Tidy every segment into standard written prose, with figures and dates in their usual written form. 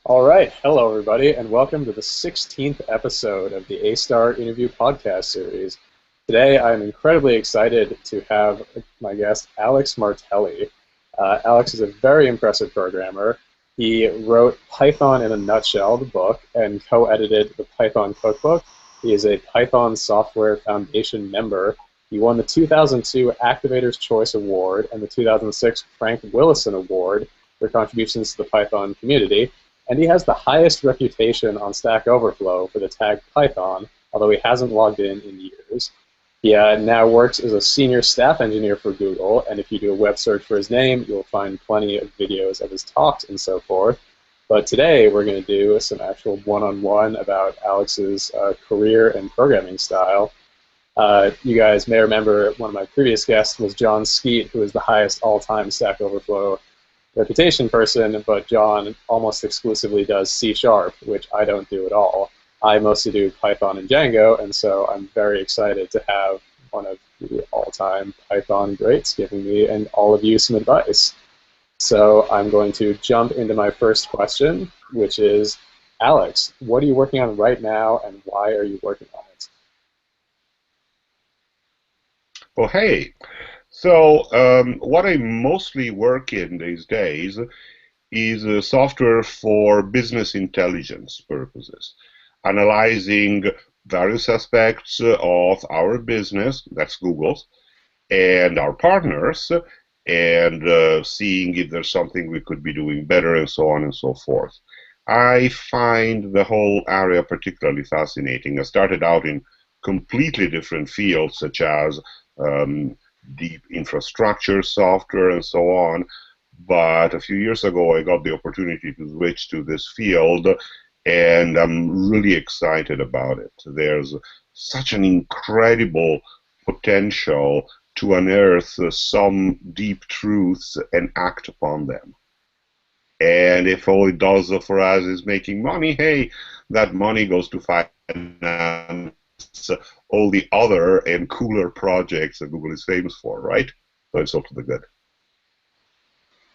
All right. Hello, everybody, and welcome to the 16th episode of the A-Star Interview Podcast Series. Today, I'm incredibly excited to have my guest, Alex Martelli. Alex is a very impressive programmer. He wrote Python in a Nutshell, the book, and co-edited the Python Cookbook. He is a Python Software Foundation member. He won the 2002 Activator's Choice Award and the 2006 Frank Willison Award for contributions to the Python community. And he has the highest reputation on Stack Overflow for the tag Python, although he hasn't logged in years. He now works as a senior staff engineer for Google, and if you do a web search for his name, you'll find plenty of videos of his talks and so forth. But today we're going to do some actual one-on-one about Alex's career and programming style. You guys may remember one of my previous guests was John Skeet, who is the highest all-time Stack Overflow reputation person, but John almost exclusively does C#, which I don't do at all. I mostly do Python and Django, and so I'm very excited to have one of the all-time Python greats giving me and all of you some advice. So I'm going to jump into my first question, which is, Alex, what are you working on right now, and why are you working on it? Well, hey. So what I mostly work in these days is software for business intelligence purposes, analyzing various aspects of our business, that's Google's, and our partners, and seeing if there's something we could be doing better and so on and so forth. I find the whole area particularly fascinating. I started out in completely different fields, such as deep infrastructure software and so on. But a few years ago, I got the opportunity to switch to this field, and I'm really excited about it. There's such an incredible potential to unearth some deep truths and act upon them. And if all it does for us is making money, hey, that money goes to finance all the other and cooler projects that Google is famous for, right? So it's all to the good.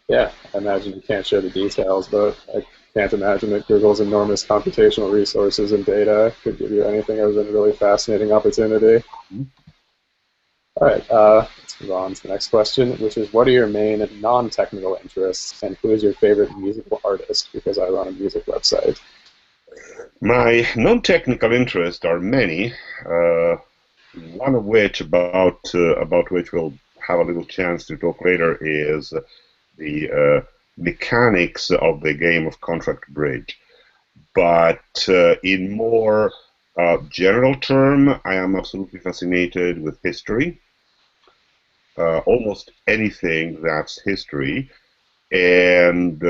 Yeah, I imagine you can't share the details, but I can't imagine that Google's enormous computational resources and data could give you anything other than a really fascinating opportunity. All right, let's move on to the next question, which is, what are your main non-technical interests, and who is your favorite musical artist? Because I run a music website. My non-technical interests are many, one of which about which we'll have a little chance to talk later is the mechanics of the game of contract bridge. But in more general term, I am absolutely fascinated with history, almost anything that's history, and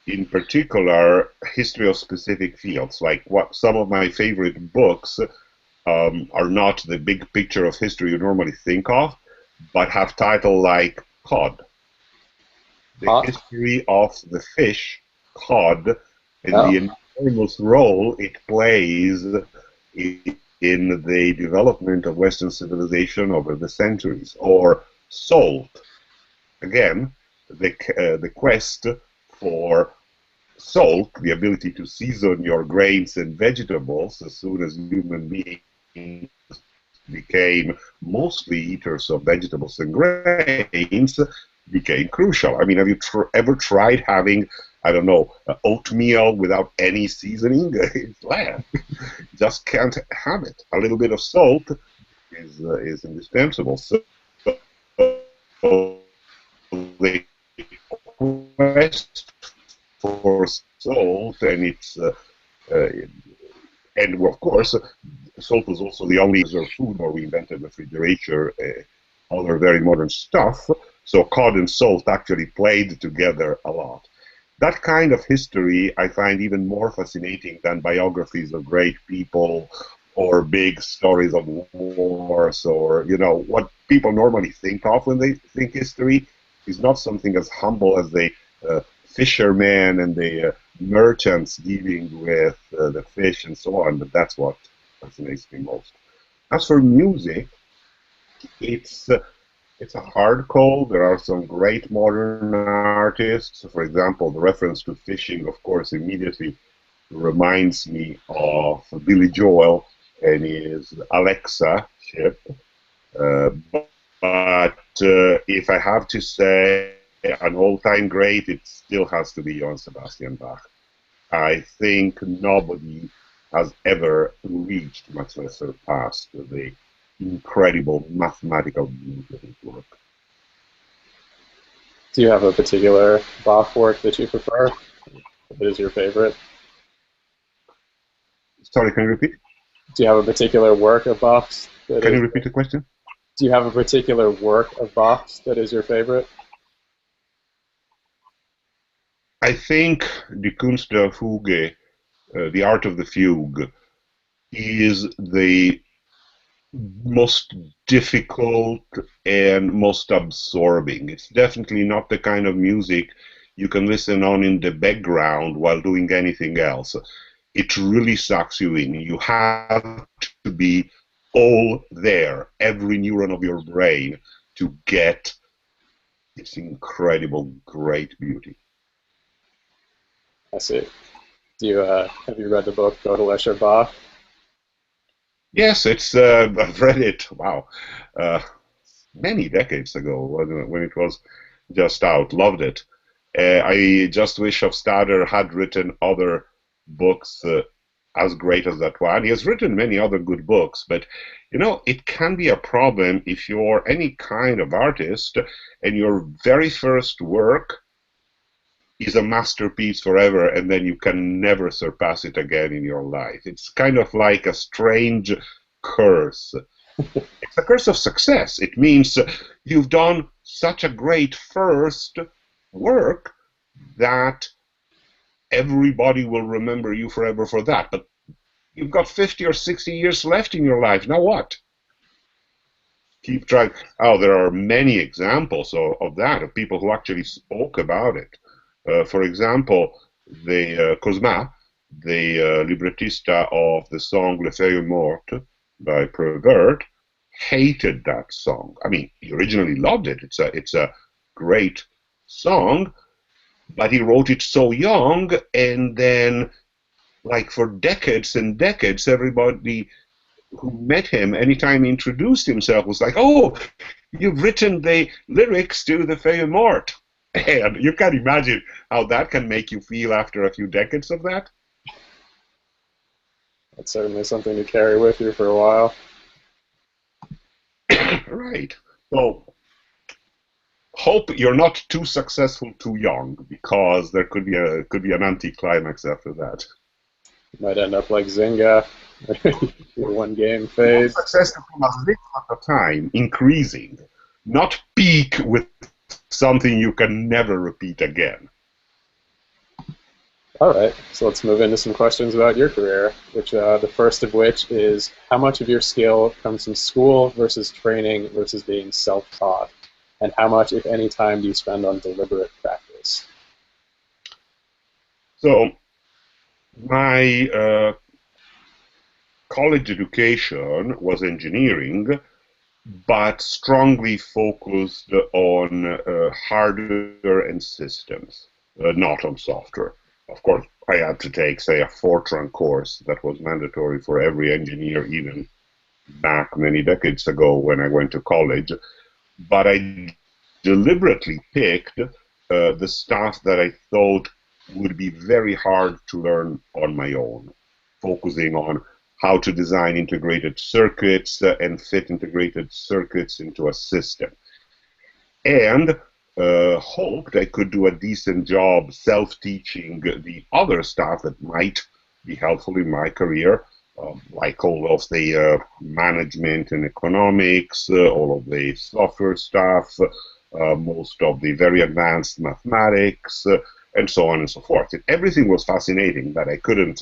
in particular, history of specific fields. Like what some of my favorite books are not the big picture of history you normally think of, but have title like Cod, the Hot? history of the fish cod, and Oh, the enormous role it plays in the development of Western civilization over the centuries. Or salt, again, the quest for salt, the ability to season your grains and vegetables as soon as human beings became mostly eaters of vegetables and grains, became crucial. I mean, have you ever tried having, I don't know, oatmeal without any seasoning? It's bland. Just can't have it. A little bit of salt is indispensable. So the quest for salt, and uh, and of course, salt was also the only reserve food, or we invented refrigerator, other very modern stuff. So cod and salt actually played together a lot. That kind of history I find even more fascinating than biographies of great people or big stories of wars, or what people normally think of when they think history is not something as humble as the fishermen and the merchants dealing with the fish and so on, but that's what fascinates me most. As for music, it's it's a hard call. There are some great modern artists. For example, the reference to fishing, of course, immediately reminds me of Billy Joel and his Alexa ship. Uh, but if I have to say an all-time great, it still has to be Johann Sebastian Bach. I think nobody has ever reached, much less surpassed, the incredible mathematical beauty of his work. Do you have a particular Bach work that you prefer? That is your favorite? Sorry, can you repeat? Do you have a particular work of Bach's that Can is? you repeat the question? Do you have a particular work of Bach's that is your favorite? I think the Kunst der Fuge, the art of the fugue, is the most difficult and most absorbing. It's definitely not the kind of music you can listen on in the background while doing anything else. It really sucks you in. You have to be all there, every neuron of your brain, to get its incredible, great beauty. I see. Do you have you read the book Gödel Bach? Yes, I've read it. Wow, uh, many decades ago when it was just out. Loved it. I just wish Hofstadter had written other books as great as that one. He has written many other good books, but it can be a problem if you're any kind of artist and your very first work is a masterpiece forever, and then you can never surpass it again in your life. It's kind of like a strange curse. It's a curse of success. It means you've done such a great first work that everybody will remember you forever for that. But you've got 50 or 60 years left in your life. Now what? Keep trying. Oh, there are many examples of that, of people who actually spoke about it. For example, the Cosma, the librettista of the song Les Feuilles Mortes by Prévert, hated that song. I mean, he originally loved it. It's a great song, but he wrote it so young, and then, like, for decades and decades, everybody who met him, anytime he introduced himself, was like, "Oh, you've written the lyrics to the Feuilles Mortes." And you can imagine how that can make you feel after a few decades of that. That's certainly something to carry with you for a while. Right. So hope you're not too successful too young, because there could be an anticlimax after that. You might end up like Zynga, your one game You want phase. success to come a little at a time, increasing, not peak with something you can never repeat again. All right, so let's move into some questions about your career, which the first of which is how much of your skill comes from school versus training versus being self-taught, and how much, if any, time do you spend on deliberate practice? So my college education was engineering, but strongly focused on hardware and systems, not on software. Of course, I had to take, say, a Fortran course that was mandatory for every engineer, even back many decades ago when I went to college. But I deliberately picked the stuff that I thought would be very hard to learn on my own, focusing on how to design integrated circuits and fit integrated circuits into a system. And hoped I could do a decent job self-teaching the other stuff that might be helpful in my career, like all of the management and economics, all of the software stuff, most of the very advanced mathematics, and so on and so forth. Everything was fascinating, but I couldn't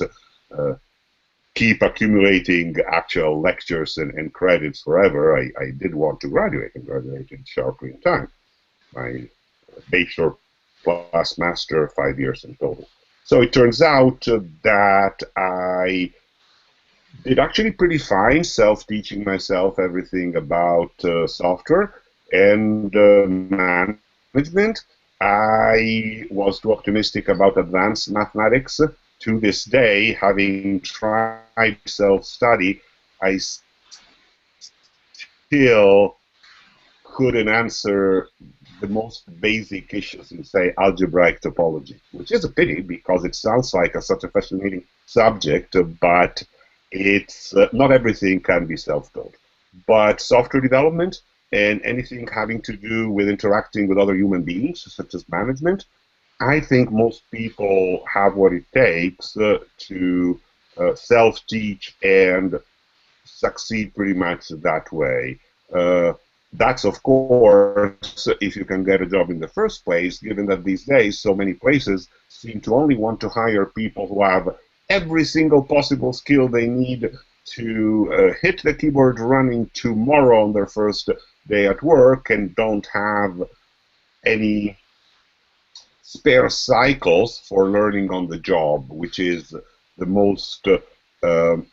keep accumulating actual lectures and credits forever. I did want to graduate and graduated sharply in time. My bachelor plus master, 5 years in total. So it turns out that I did actually pretty fine self-teaching myself everything about software. And management, I was too optimistic about advanced mathematics. To this day, having tried self-study, I still couldn't answer the most basic issues in, say, algebraic topology, which is a pity because it sounds like such a fascinating subject, but it's not everything can be self-taught. But software development and anything having to do with interacting with other human beings, such as management, I think most people have what it takes to self-teach and succeed pretty much that way. Uh, that's, of course, if you can get a job in the first place, given that these days so many places seem to only want to hire people who have every single possible skill they need to hit the keyboard running tomorrow on their first day at work and don't have any spare cycles for learning on the job, which is the most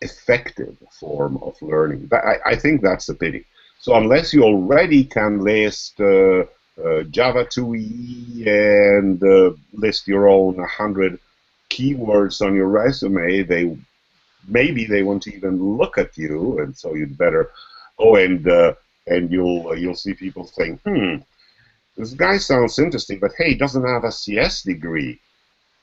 effective form of learning. But I think that's a pity. So unless you already can list Java 2E and list your own 100 keywords on your resume, maybe they won't even look at you, and so you'd better. Oh, and you'll see people saying, this guy sounds interesting, but hey, he doesn't have a CS degree.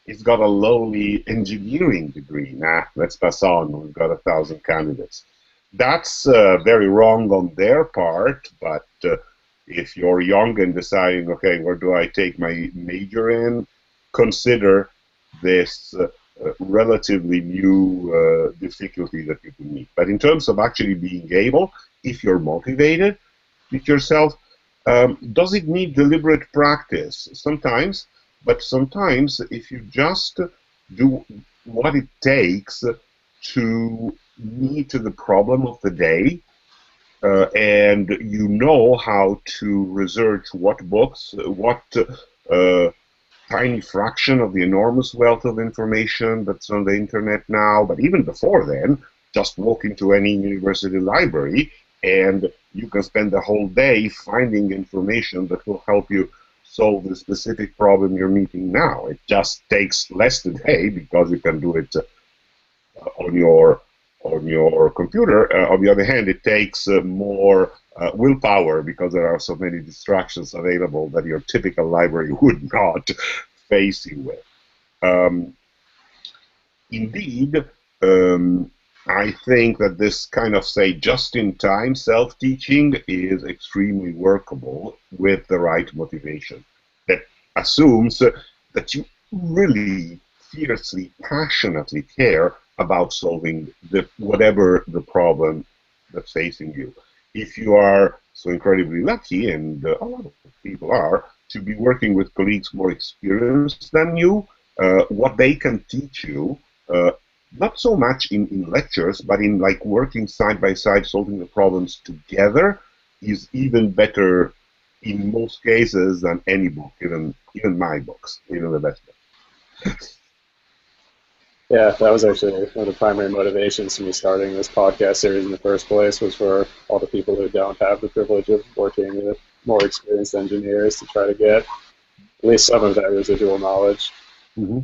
He's got a lowly engineering degree. Nah, let's pass on. We've got 1,000 candidates. That's very wrong on their part, but if you're young and deciding, okay, where do I take my major in, consider this relatively new difficulty that you can meet. But in terms of actually being able, if you're motivated, teach yourself. Does it need deliberate practice? Sometimes, but sometimes if you just do what it takes to meet the problem of the day, and you know how to research what books, what tiny fraction of the enormous wealth of information that's on the internet now, but even before then, just walk into any university library and you can spend the whole day finding information that will help you solve the specific problem you're meeting now. It just takes less today because you can do it on your computer. On the other hand, it takes more willpower because there are so many distractions available that your typical library would not face you with. Indeed, I think that this kind of, say, just-in-time self-teaching is extremely workable with the right motivation. That assumes that you really fiercely, passionately care about solving whatever the problem that's facing you. If you are so incredibly lucky, and a lot of people are, to be working with colleagues more experienced than you, what they can teach you, not so much in lectures, but in like working side by side, solving the problems together, is even better in most cases than any book, even my books, even the best books. Yeah, that was actually one of the primary motivations for me starting this podcast series in the first place, was for all the people who don't have the privilege of working with more experienced engineers to try to get at least some of that residual knowledge. Mm-hmm.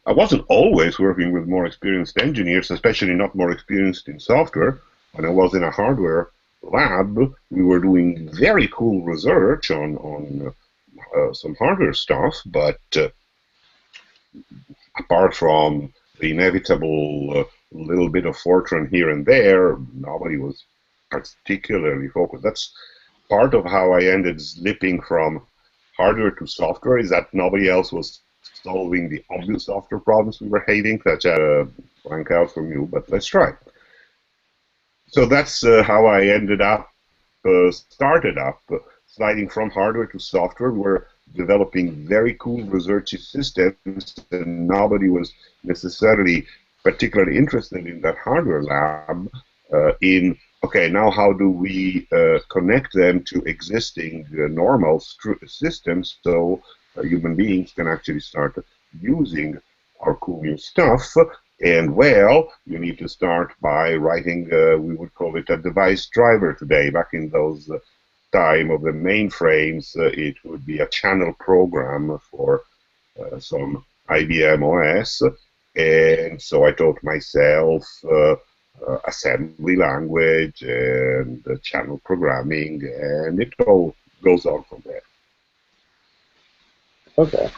I wasn't always working with more experienced engineers, especially not more experienced in software. When I was in a hardware lab, we were doing very cool research on some hardware stuff, but apart from the inevitable little bit of fortune here and there, nobody was particularly focused. That's part of how I ended slipping from hardware to software, is that nobody else was solving the obvious software problems we were having, such as blank out from you, but let's try. So that's how I ended up, started up, sliding from hardware to software. We're developing very cool research systems, and nobody was necessarily particularly interested in that hardware lab in, okay, now how do we connect them to existing normal systems so human beings can actually start using our cool new stuff? And well, you need to start by writing, we would call it a device driver today. Back in those time of the mainframes, it would be a channel program for some IBM OS, and so I taught myself assembly language and channel programming, and it all goes on from there. Okay.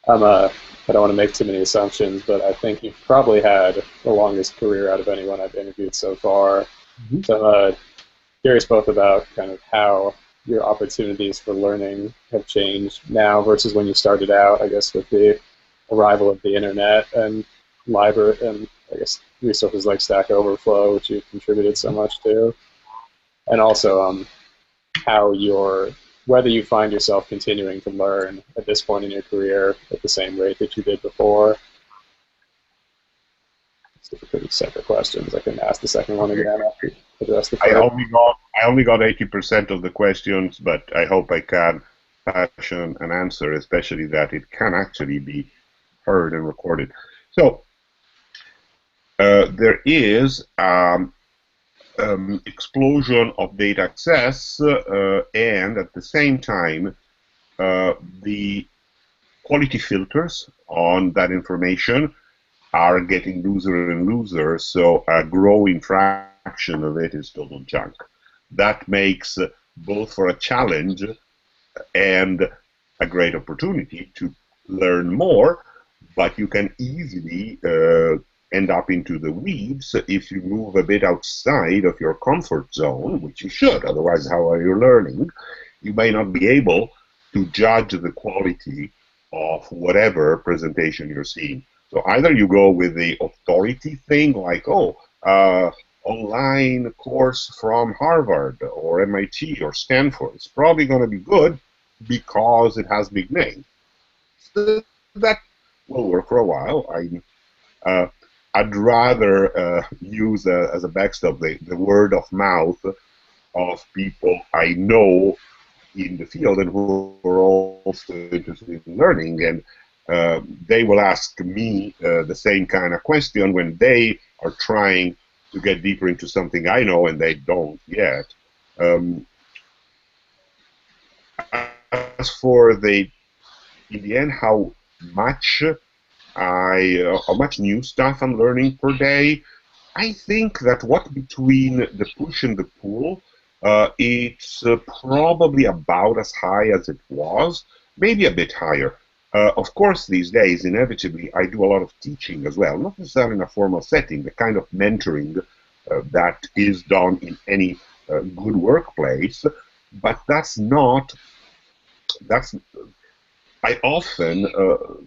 I don't want to make too many assumptions, but I think you've probably had the longest career out of anyone I've interviewed so far. Mhm. So I'm curious both about kind of how your opportunities for learning have changed now versus when you started out, I guess, with the arrival of the internet and library and I guess resources like Stack Overflow, which you've contributed so much to, and also how your whether you find yourself continuing to learn at this point in your career at the same rate that you did before. It's pretty separate questions. I can ask the second one Okay. again after you address the I first. only got 80% of the questions, but I hope I can fashion an answer, especially that it can actually be heard and recorded. So there is explosion of data access, and at the same time, the quality filters on that information are getting looser and looser, so a growing fraction of it is total junk. That makes both for a challenge and a great opportunity to learn more, but you can easily end up into the weeds if you move a bit outside of your comfort zone, which you should, otherwise how are you learning? You may not be able to judge the quality of whatever presentation you're seeing. So either you go with the authority thing, like, oh, online course from Harvard or MIT or Stanford. It's probably going to be good because it has big name. So that will work for a while. I'd rather use as a backstop the word of mouth of people I know in the field and who are also interested in learning, and they will ask me the same kind of question when they are trying to get deeper into something I know and they don't yet. Um, as for in the end, how much new stuff I'm learning per day, I think that what between the push and the pull, it's probably about as high as it was, maybe a bit higher. Of course, these days, inevitably, I do a lot of teaching as well, not necessarily in a formal setting, the kind of mentoring that is done in any good workplace, but that's I often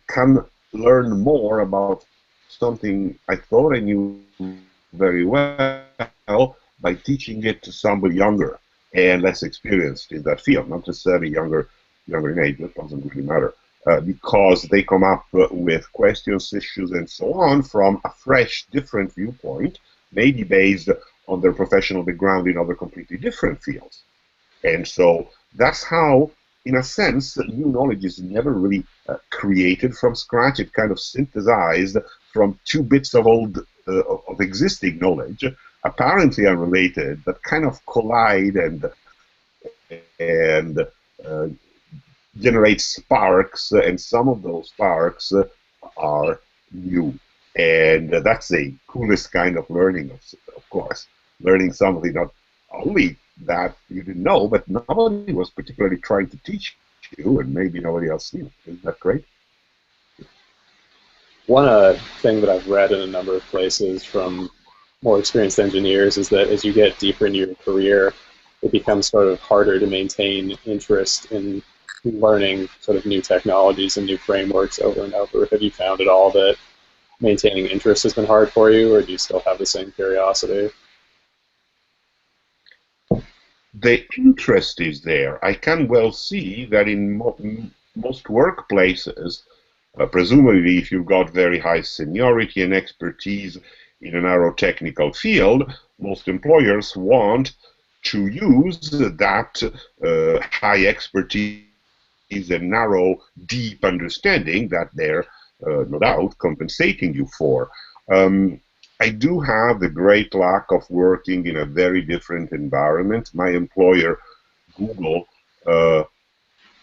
can learn more about something I thought I knew very well by teaching it to somebody younger and less experienced in that field, not necessarily younger in age, that doesn't really matter, because they come up with questions, issues, and so on from a fresh, different viewpoint, maybe based on their professional background in other completely different fields. And so that's how, in a sense, new knowledge is never really created from scratch. It kind of synthesized from two bits of of existing knowledge, apparently unrelated, that kind of collide and uh, generate sparks, and some of those sparks are new. And that's the coolest kind of learning, of course. Learning something not only that you didn't know, but nobody was particularly trying to teach you, and maybe nobody else knew. Isn't that great? One thing that I've read in a number of places from more experienced engineers is that as you get deeper into your career, it becomes sort of harder to maintain interest in learning sort of new technologies and new frameworks over and over. Have you found at all that maintaining interest has been hard for you, or do you still have the same curiosity? The interest is there. I can well see that in most workplaces, presumably if you've got very high seniority and expertise in a narrow technical field, most employers want to use that high expertise and narrow, deep understanding that they're no doubt compensating you for. Um, I do have the great luck of working in a very different environment. My employer Google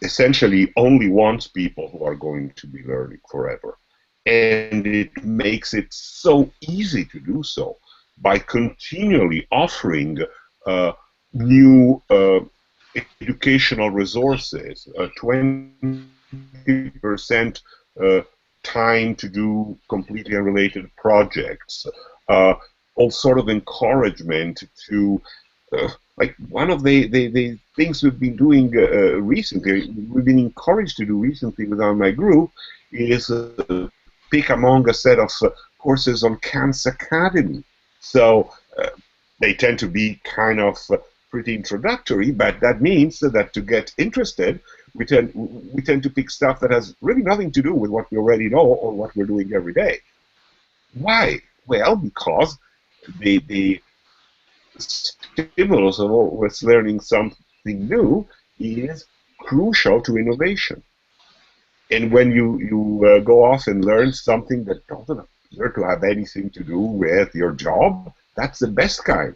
essentially only wants people who are going to be learning forever. And it makes it so easy to do so by continually offering uh, new educational resources, 20% time to do completely unrelated projects, uh, all sort of encouragement to like one of the things we've been doing recently, we've been encouraged to do recently within my group is pick among a set of courses on Khan's Academy. So they tend to be kind of pretty introductory, but that means that to get interested, we tend to pick stuff that has really nothing to do with what we already know or what we're doing every day. Why? Well, because the stimulus of always learning something new is crucial to innovation. And when you go off and learn something that doesn't appear to have anything to do with your job, that's the best kind.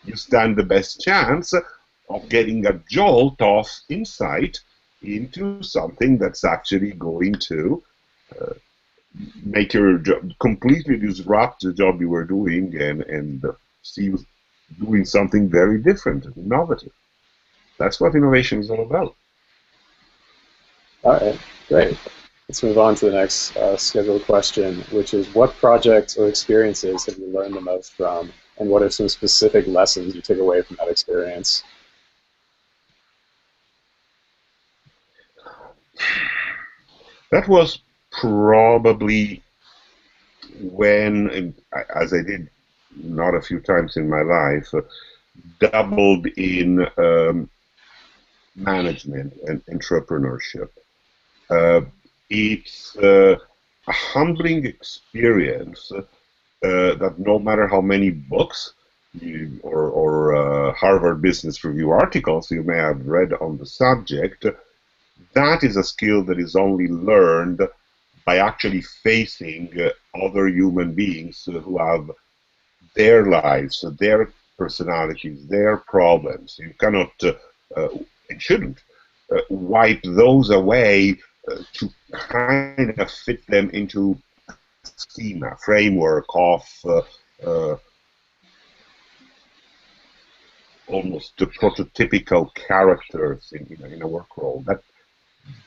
You stand the best chance of getting a jolt of insight into something that's actually going to uh, make your job completely disrupt the job you were doing and see you doing something very different and innovative. That's what innovation is all about. All right, great. Let's move on to the next scheduled question, which is what projects or experiences have you learned the most from, and what are some specific lessons you took away from that experience? That was probably when, as I did not a few times in my life, dabbled in management and entrepreneurship. Uh, it's a humbling experience that no matter how many books or Harvard Business Review articles you may have read on the subject, that is a skill that is only learned by actually facing other human beings who have their lives, their personalities, their problems. You cannot and shouldn't wipe those away to kind of fit them into a schema, framework of uh, almost the prototypical characters in a work role.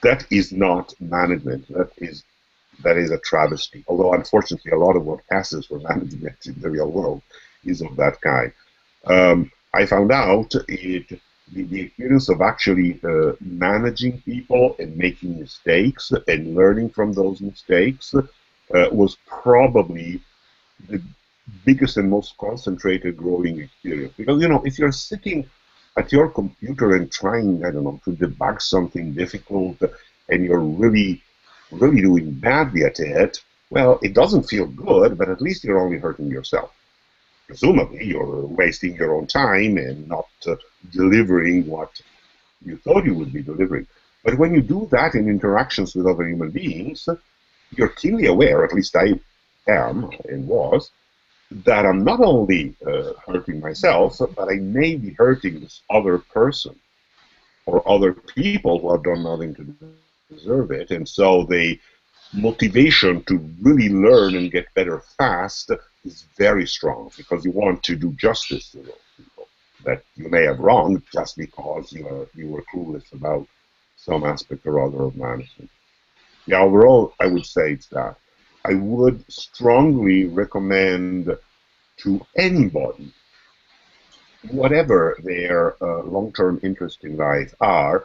That is not management. That is a travesty. Although unfortunately, a lot of what passes for management in the real world is of that kind. I found out the experience of actually managing people and making mistakes and learning from those mistakes was probably the biggest and most concentrated growing experience. Because, if you're sitting at your computer and trying, I don't know, to debug something difficult and you're really, really doing badly at it, well, it doesn't feel good, but at least you're only hurting yourself. Presumably, you're wasting your own time and not delivering what you thought you would be delivering. But when you do that in interactions with other human beings, you're keenly aware, at least I am and was, that I'm not only hurting myself, but I may be hurting this other person or other people who have done nothing to deserve it. And so the motivation to really learn and get better fast is very strong because you want to do justice to those people that you may have wronged just because you were clueless about some aspect or other of management. Yeah, overall, I would say it's that. I would strongly recommend to anybody, whatever their long-term interest in life are,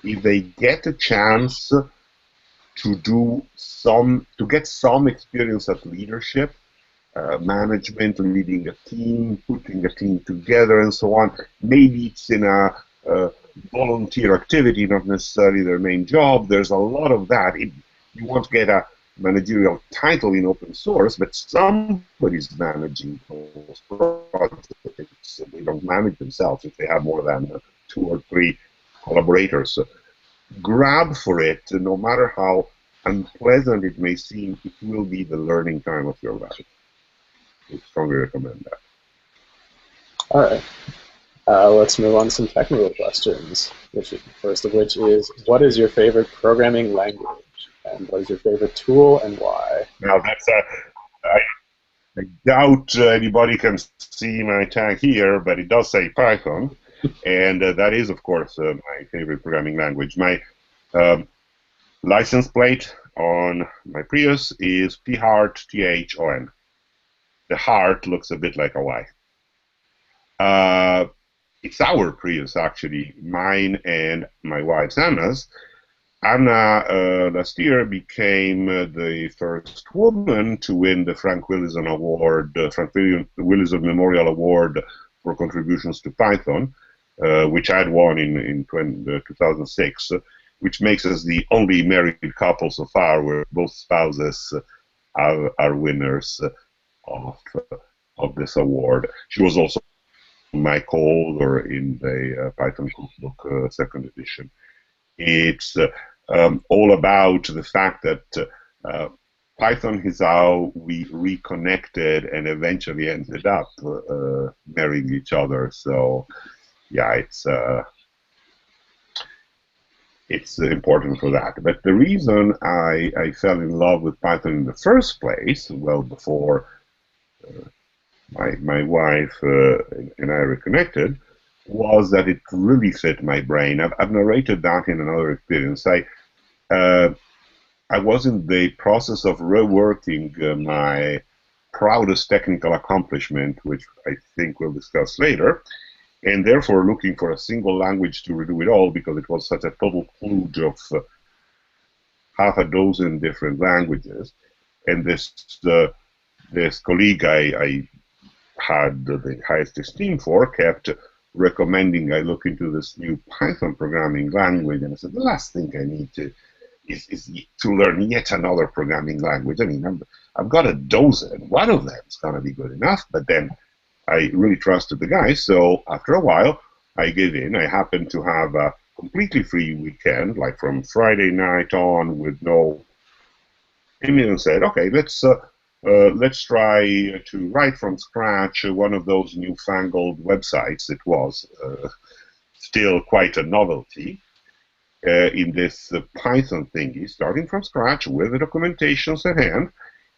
if they get a chance to get some experience at leadership, management, leading a team, putting a team together, and so on. Maybe it's in a volunteer activity, not necessarily their main job. There's a lot of that. You won't get a managerial title in open source, but somebody's managing those projects. They don't manage themselves if they have more than 2 or 3 collaborators. Grab for it, no matter how unpleasant it may seem, it will be the learning time of your life. I strongly recommend that. All right. Let's move on to some technical questions. First of which is, what is your favorite programming language, and what is your favorite tool, and why? Now that's I doubt anybody can see my tag here, but it does say Python, and that is, of course, my favorite programming language. My um, license plate on my Prius is Pheart, Thon. The heart looks a bit like a Y. Uh, it's our Prius, actually, mine and my wife's Anna's. Anna last year became the first woman to win the Frank Willison Award, Frank Willison Memorial Award for contributions to Python, which I'd won in 2006, which makes us the only married couple so far where both spouses are winners of, of this award. She was also my co-author in the Python Cookbook second edition. It's all about the fact that Python is how we reconnected and eventually ended up marrying each other. So, yeah, it's important for that. But the reason I fell in love with Python in the first place, well before my wife and I reconnected, was that it really fit my brain. I've narrated that in another experience. I was in the process of reworking my proudest technical accomplishment, which I think we'll discuss later, and therefore looking for a single language to redo it all because it was such a total kludge of half a dozen different languages. And this colleague I had the highest esteem for kept recommending I look into this new Python programming language, and I said the last thing I need is to learn yet another programming language. I mean, I've got a dozen. One of them is going to be good enough, but then I really trusted the guy, so after a while, I gave in. I happened to have a completely free weekend, like from Friday night on, with no email, and said, "Okay, let's try to write from scratch one of those newfangled websites." It was still quite a novelty in this Python thingy, starting from scratch with the documentations at hand,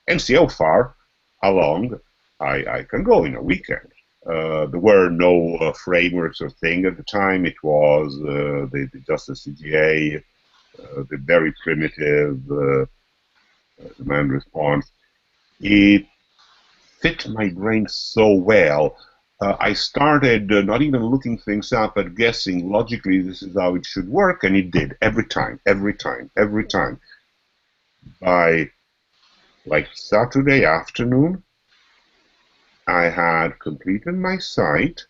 and see how far along I can go in a weekend. There were no frameworks or thing at the time. It was just the CGA, the very primitive demand response. It fit my brain so well. I started not even looking things up, but guessing logically this is how it should work, and it did every time, every time, every time. By like Saturday afternoon, I had completed my site,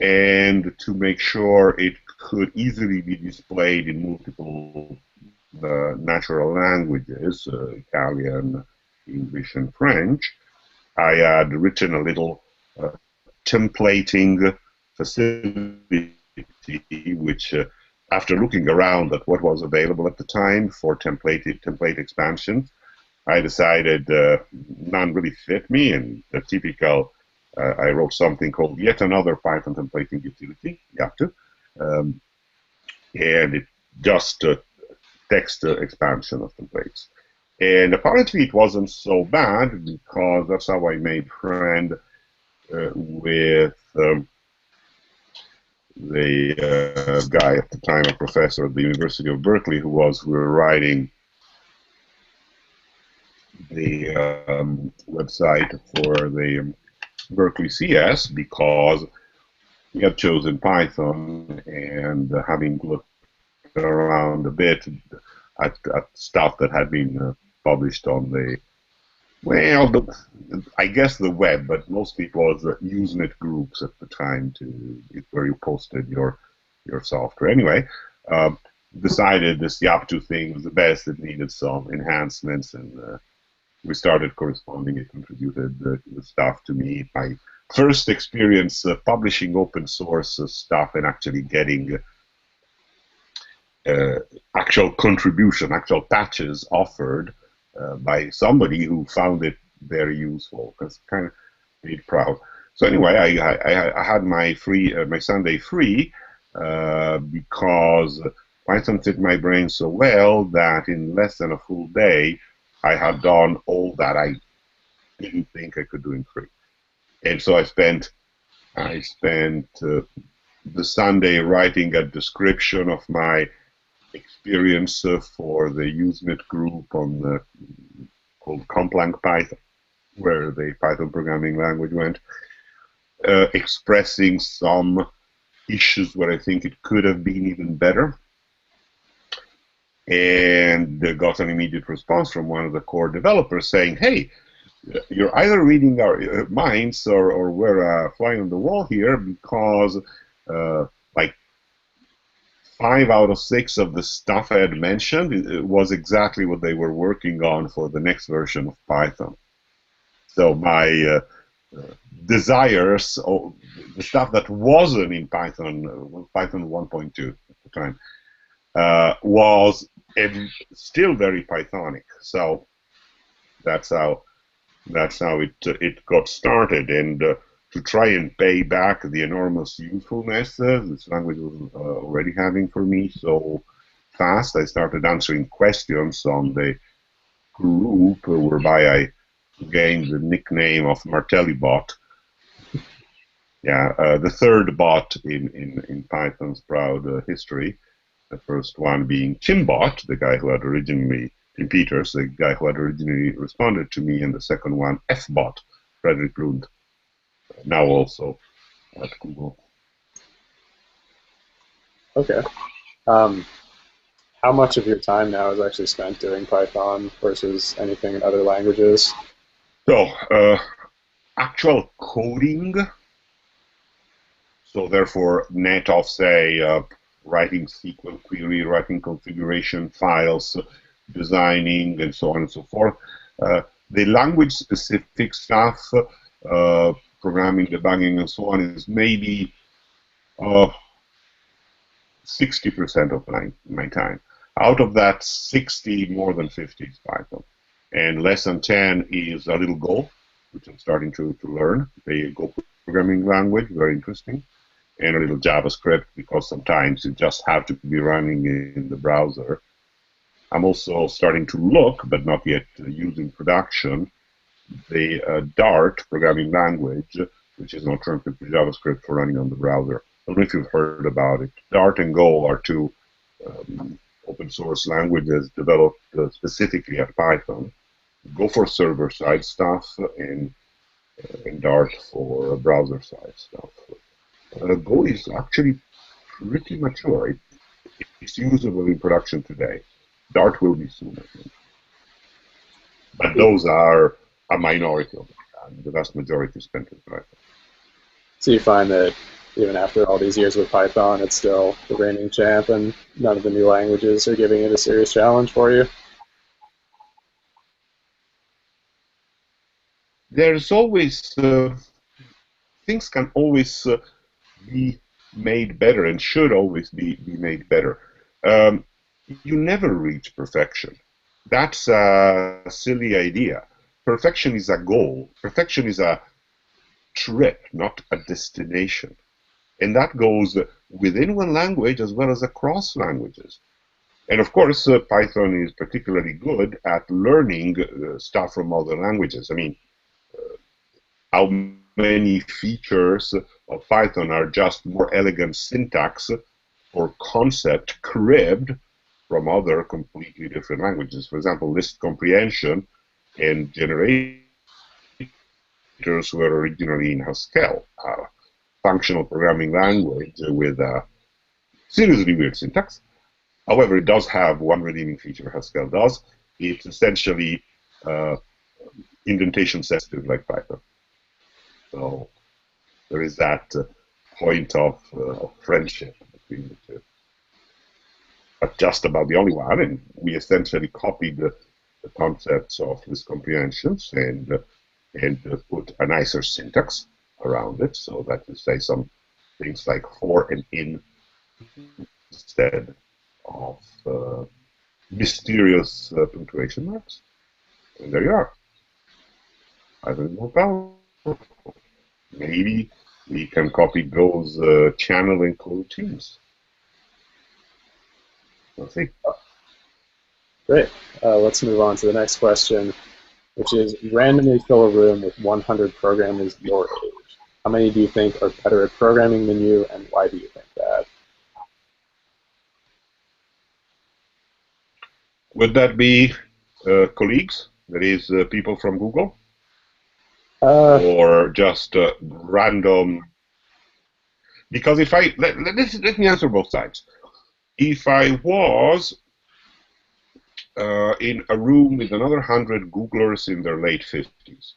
and to make sure it could easily be displayed in multiple natural languages, Italian, English, and French, I had written a little templating facility, which, after looking around at what was available at the time for template expansion, I decided none really fit me, and the typical, I wrote something called yet another Python templating utility, Yatu, and it just text expansion of templates. And apparently it wasn't so bad because that's how I made friend with the guy at the time, a professor at the University of Berkeley, who were writing the website for the Berkeley CS, because we had chosen Python, and having looked around a bit at stuff that had been published on the, well, I guess the web, but mostly it was Usenet groups at the time where you posted your software. Anyway, decided this Yap2 thing was the best. It needed some enhancements, and we started corresponding. It contributed the stuff to me. My first experience publishing open source stuff and actually getting actual contribution, actual patches offered by somebody who found it very useful. Because kind of made proud. So anyway, I had my Sunday free because Python fit my brain so well that in less than a full day, I had done all that I didn't think I could do in free. And so I spent the Sunday writing a description of my experience for the Usenet group on the called Complang Python, where the Python programming language went, expressing some issues where I think it could have been even better, and got an immediate response from one of the core developers saying, "Hey, you're either reading our minds or we're flying on the wall here because like 5 out of 6 of the stuff I had mentioned it was exactly what they were working on for the next version of Python." So my desires, or the stuff that wasn't in Python 1.2 at the time, was still very Pythonic. So that's how it got started. And to try and pay back the enormous usefulness this language was already having for me so fast, I started answering questions on the group, whereby I gained the nickname of Martelli bot. Yeah, the third bot in Python's proud history. The first one being Timbot, the guy who had originally, Tim Peters, the guy who had originally responded to me, and the second one, Fbot, Frederick Lund, now also at Google. Okay. How much of your time now is actually spent doing Python versus anything in other languages? So, actual coding, so therefore net of, say, writing SQL query, writing configuration files, designing, and so on and so forth. The language-specific stuff, programming, debugging, and so on, is maybe 60% of my time. Out of that 60, more than 50 is Python. And less than 10 is a little Go, which I'm starting to learn. The Go programming language, very interesting. And a little JavaScript, because sometimes you just have to be running in the browser. I'm also starting to look, but not yet using production, the Dart programming language, which is an alternative to JavaScript for running on the browser. I don't know if you've heard about it. Dart and Go are two open source languages developed specifically at Python. Go for server-side stuff, and Dart for browser-side stuff. Go is actually pretty mature. It's usable in production today. Dart will be soon, I think. But those are a minority of the time. The vast majority is spent in Python. So you find that even after all these years with Python, it's still the reigning champ, and none of the new languages are giving it a serious challenge for you? There's always things can always be made better and should always be made better. You never reach perfection. That's a silly idea. Perfection is a goal. Perfection is a trip, not a destination. And that goes within one language as well as across languages. And of course, Python is particularly good at learning stuff from other languages. I mean, how many features of Python are just more elegant syntax or concept cribbed from other completely different languages? For example, list comprehension and generators were originally in Haskell, a functional programming language with a seriously weird syntax. However, it does have one redeeming feature Haskell does. It's essentially indentation sensitive like Python. So there is that point of friendship between the two. But just about the only one, and we essentially copied the concepts of list comprehensions and put a nicer syntax around it, so that you say some things like for and in instead of mysterious punctuation marks. And there you are. I think more powerful. maybe we can copy those channel and routines. We'll see. Great. Let's move on to the next question, which is randomly fill a room with 100 programmers your age. How many do you think are better at programming than you, and why do you think that? Would that be colleagues? That is, people from Google, Uh, or just random? Because if I let me answer both sides. If I was in a room with another 100 Googlers in their late 50s,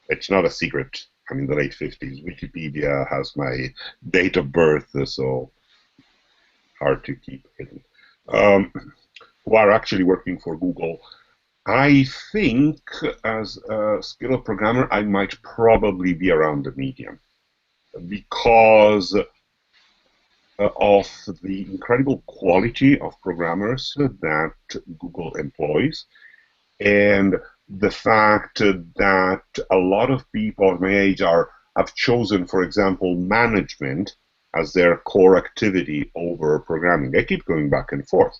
it's not a secret. I'm in the late 50s. Wikipedia has my date of birth, so hard to keep hidden. Um, who are actually working for Google. I think as a skilled programmer, I might probably be around the median because of the incredible quality of programmers that Google employs, and the fact that a lot of people of my age have chosen, for example, management as their core activity over programming. I keep going back and forth.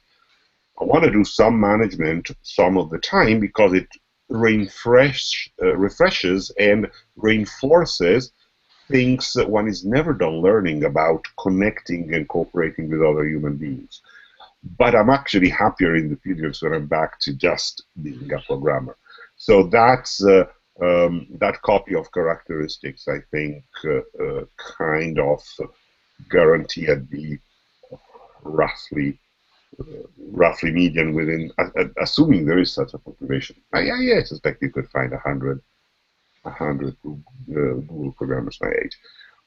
I want to do some management some of the time because it refreshes and reinforces things that one is never done learning about connecting and cooperating with other human beings. But I'm actually happier in the periods when I'm back to just being a programmer. So that's that copy of characteristics, I think, kind of guarantee I'd be roughly median within, assuming there is such a population. I suspect you could find 100 Google programmers my age.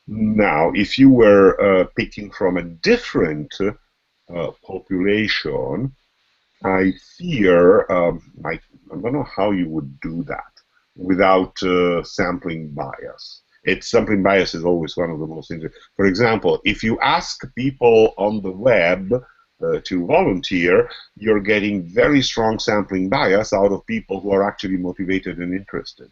Now, if you were picking from a different population, I fear I don't know how you would do that without sampling bias. Sampling bias is always one of the most interesting. For example, if you ask people on the web to volunteer, you're getting very strong sampling bias out of people who are actually motivated and interested.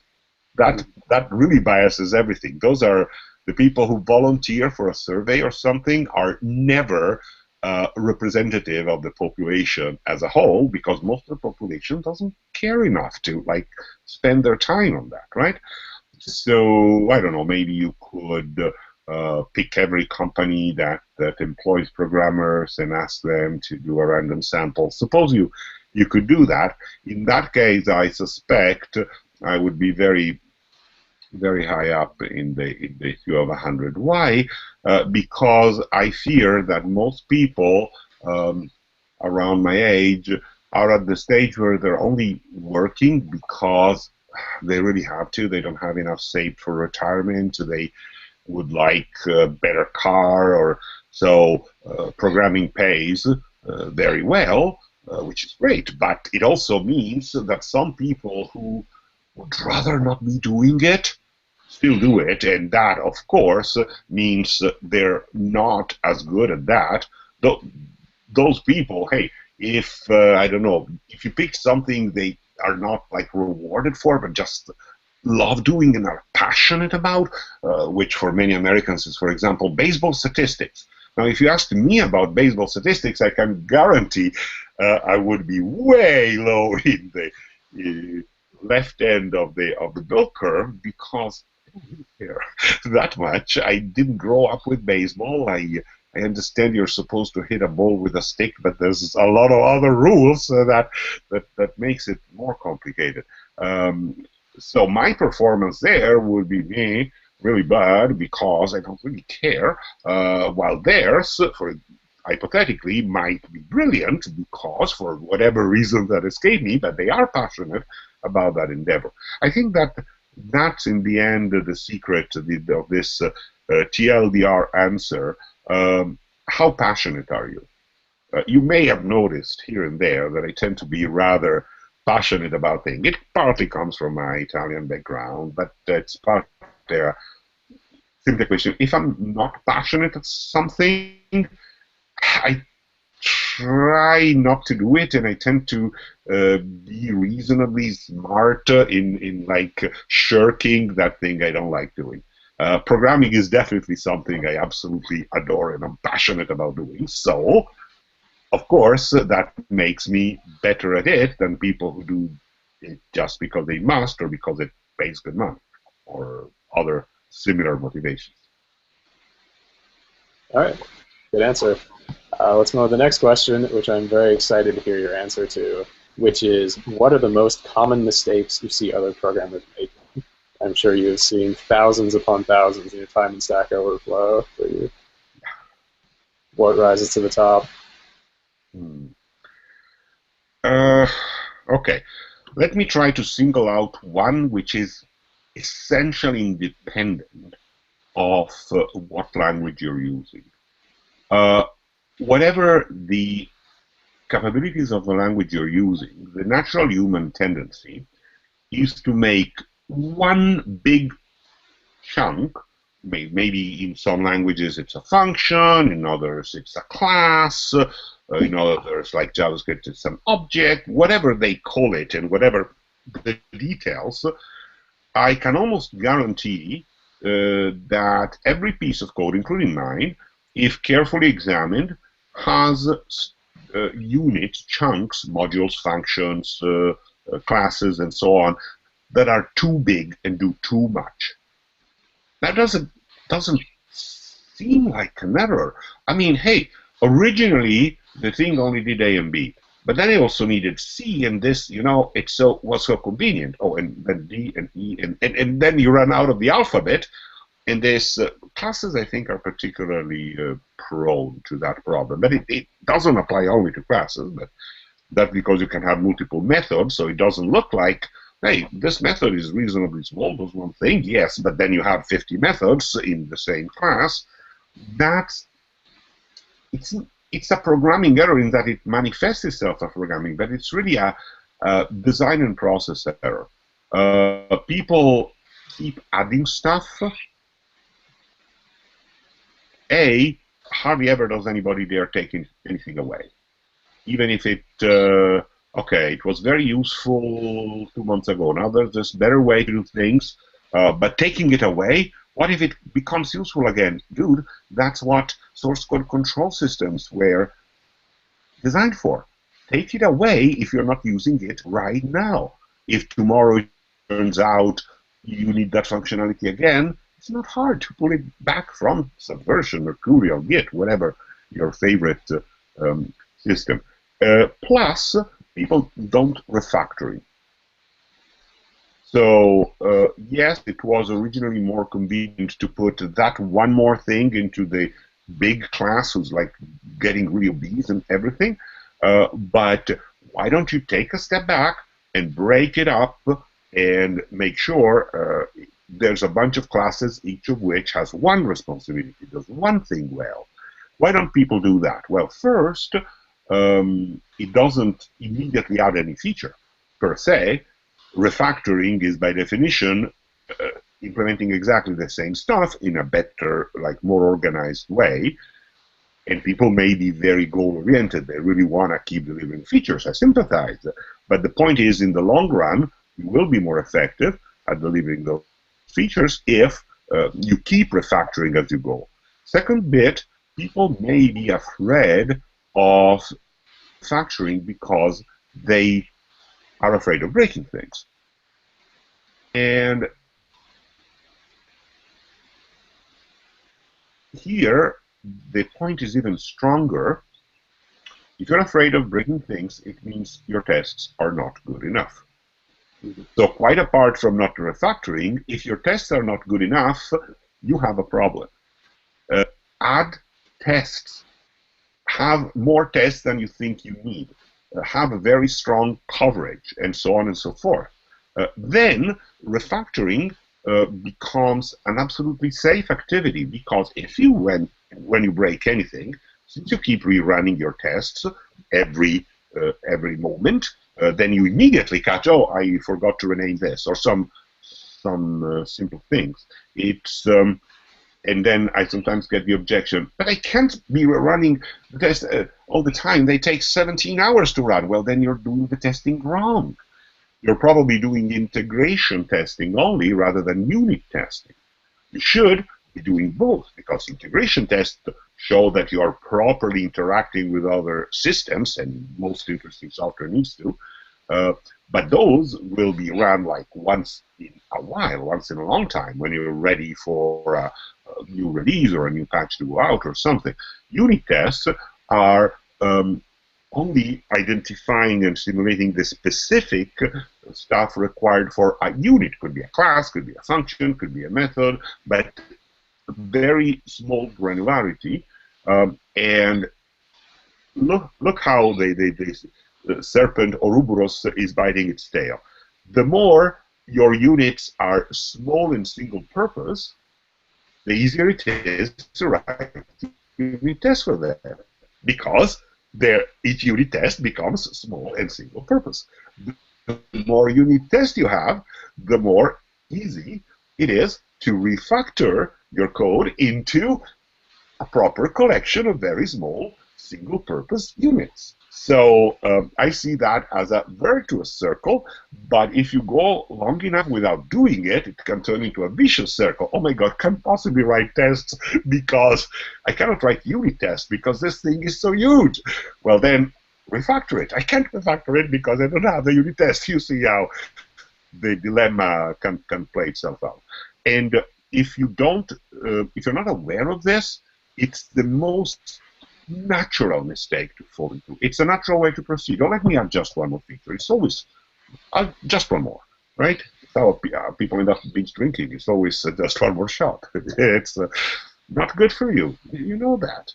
That really biases everything. Those are the people who volunteer for a survey or something are never representative of the population as a whole, because most of the population doesn't care enough to spend their time on that, right? So I don't know. Maybe you could pick every company that employs programmers and ask them to do a random sample. Suppose you could do that. In that case, I suspect I would be very very high up in the queue of 100. Why? Because I fear that most people around my age are at the stage where they're only working because they really have to. They don't have enough saved for retirement. They would like a better car, or so programming pays very well, which is great. But it also means that some people who would rather not be doing it still do it, and that, of course, means they're not as good at that. Those people, hey, if I don't know, if you pick something they are not rewarded for, but just love doing and are passionate about, which for many Americans is, for example, baseball statistics. Now, if you ask me about baseball statistics, I can guarantee I would be way low in the left end of the bell curve, because I don't really care that much. I didn't grow up with baseball. I understand you're supposed to hit a ball with a stick, but there's a lot of other rules that makes it more complicated. So my performance there would be really bad because I don't really care, while theirs, for hypothetically, might be brilliant because, for whatever reason that escape me, but they are passionate about that endeavor. I think that's in the end the secret of this TLDR answer. How passionate are you? You may have noticed here and there that I tend to be rather passionate about things. It partly comes from my Italian background, but it's part there. Simple question: if I'm not passionate at something, I try not to do it, and I tend to be reasonably smart in shirking that thing I don't like doing. Programming is definitely something I absolutely adore and I'm passionate about doing. So, of course, that makes me better at it than people who do it just because they must or because it pays good money or other similar motivations. All right, good answer. Let's move on to the next question, which I'm very excited to hear your answer to, which is, what are the most common mistakes you see other programmers make? I'm sure you've seen thousands upon thousands in your time in Stack Overflow. What rises to the top? Hmm. Uh, okay, let me try to single out one which is essentially independent of what language you're using. Uh, Whatever the capabilities of the language you're using, the natural human tendency is to make one big chunk. Maybe in some languages it's a function, in others it's a class, in others like JavaScript it's an object, whatever they call it and whatever the details, I can almost guarantee that every piece of code, including mine, if carefully examined, has units, chunks, modules, functions, classes, and so on that are too big and do too much. That doesn't seem like an error. I mean, hey, originally the thing only did A and B, but then it also needed C and this, it was so convenient. Oh, and then D and E, and then you run out of the alphabet. And this classes, I think, are particularly prone to that problem. But it doesn't apply only to classes, but that's because you can have multiple methods, so it doesn't look like, hey, this method is reasonably small, does one thing, yes, but then you have 50 methods in the same class. That's, it's a programming error in that it manifests itself as programming, but it's really a design and process error. People keep adding stuff. Hardly ever does anybody dare take anything away. Even if it, okay, it was very useful 2 months ago. Now there's this better way to do things, but taking it away, what if it becomes useful again? Dude, that's what source code control systems were designed for. Take it away if you're not using it right now. If tomorrow it turns out you need that functionality again, it's not hard to pull it back from Subversion or Curie or Git, whatever your favorite system. Plus, people don't refactoring. So, yes, it was originally more convenient to put that one more thing into the big class who's like getting really obese and everything. But why don't you take a step back and break it up and make sure there's a bunch of classes, each of which has one responsibility, does one thing well. Why don't people do that? Well, first, it doesn't immediately add any feature per se. Refactoring is by definition implementing exactly the same stuff in a better, like more organized way. And people may be very goal-oriented. They really want to keep delivering features. I sympathize. But the point is, in the long run, you will be more effective at delivering those features if you keep refactoring as you go. Second bit, people may be afraid of refactoring because they are afraid of breaking things. And here, the point is even stronger. If you're afraid of breaking things, it means your tests are not good enough. So quite apart from not refactoring, if your tests are not good enough, you have a problem. Add tests. Have more tests than you think you need. Have a very strong coverage, and so on and so forth. Then refactoring becomes an absolutely safe activity, because if you, when you break anything, since you keep rerunning your tests every moment, then you immediately catch, oh, I forgot to rename this, or some simple things. It's and then I sometimes get the objection, but I can't be running the test all the time. They take 17 hours to run. Well, then you're doing the testing wrong. You're probably doing integration testing only rather than unit testing. You should be doing both, because integration tests show that you are properly interacting with other systems, and most interesting software needs to. But those will be run like once in a while, once in a long time, when you're ready for a new release or a new patch to go out or something. Unit tests are only identifying and simulating the specific stuff required for a unit. Could be a class, could be a function, could be a method, but very small granularity. And look how the serpent Ouroboros is biting its tail. The more your units are small and single purpose, the easier it is to write unit tests for them, because each unit test becomes small and single purpose. The more unit tests you have, the more easy it is to refactor your code into a proper collection of very small single-purpose units. So I see that as a virtuous circle, but if you go long enough without doing it, it can turn into a vicious circle. Oh my God, can't possibly write tests because I cannot write unit tests because this thing is so huge. Well, then refactor it. I can't refactor it because I don't have the unit test. You see how the dilemma can play itself out. And if you don't, if you're not aware of this, it's the most natural mistake to fall into. It's a natural way to proceed. Don't let me add just one more feature. It's always just one more, right? So people end up binge drinking. It's always just one more shot. It's not good for you. You know that.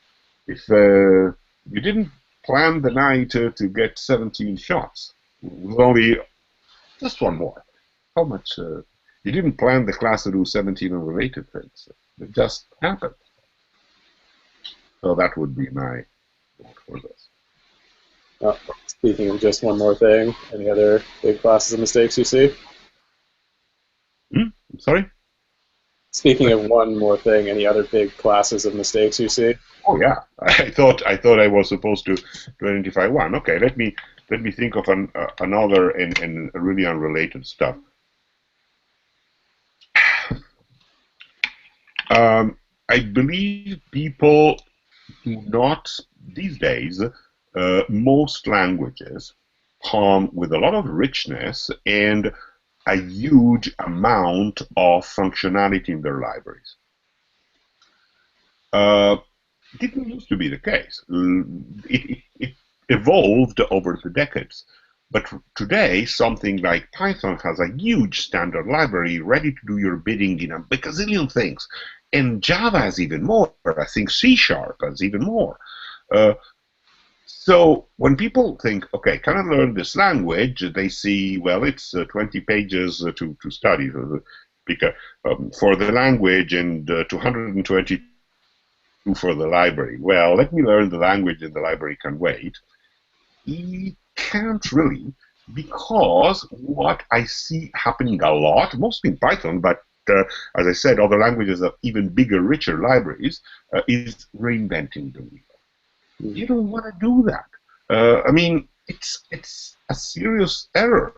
If you didn't plan the night to get 17 shots, with only just one more. How much? You didn't plan the class to do 17 unrelated things. It just happened. So that would be my vote for this. Speaking of just one more thing, any other big classes of mistakes you see? I'm sorry? Speaking of one more thing, any other big classes of mistakes you see? Oh yeah, I thought I was supposed to identify one. Okay, let me think of another and really unrelated stuff. I believe people do not, these days, most languages come with a lot of richness and a huge amount of functionality in their libraries. It didn't used to be the case. It evolved over the decades. But today, something like Python has a huge standard library ready to do your bidding in a bazillion things. And Java has even more. I think C# has even more. So when people think, okay, can I learn this language? They see, well, it's 20 pages to study for the language and 220 for the library. Well, let me learn the language and the library can wait. You can't really, because what I see happening a lot, mostly in Python, but as I said, other languages have even bigger, richer libraries, is reinventing the wheel. You don't want to do that. I mean, it's a serious error.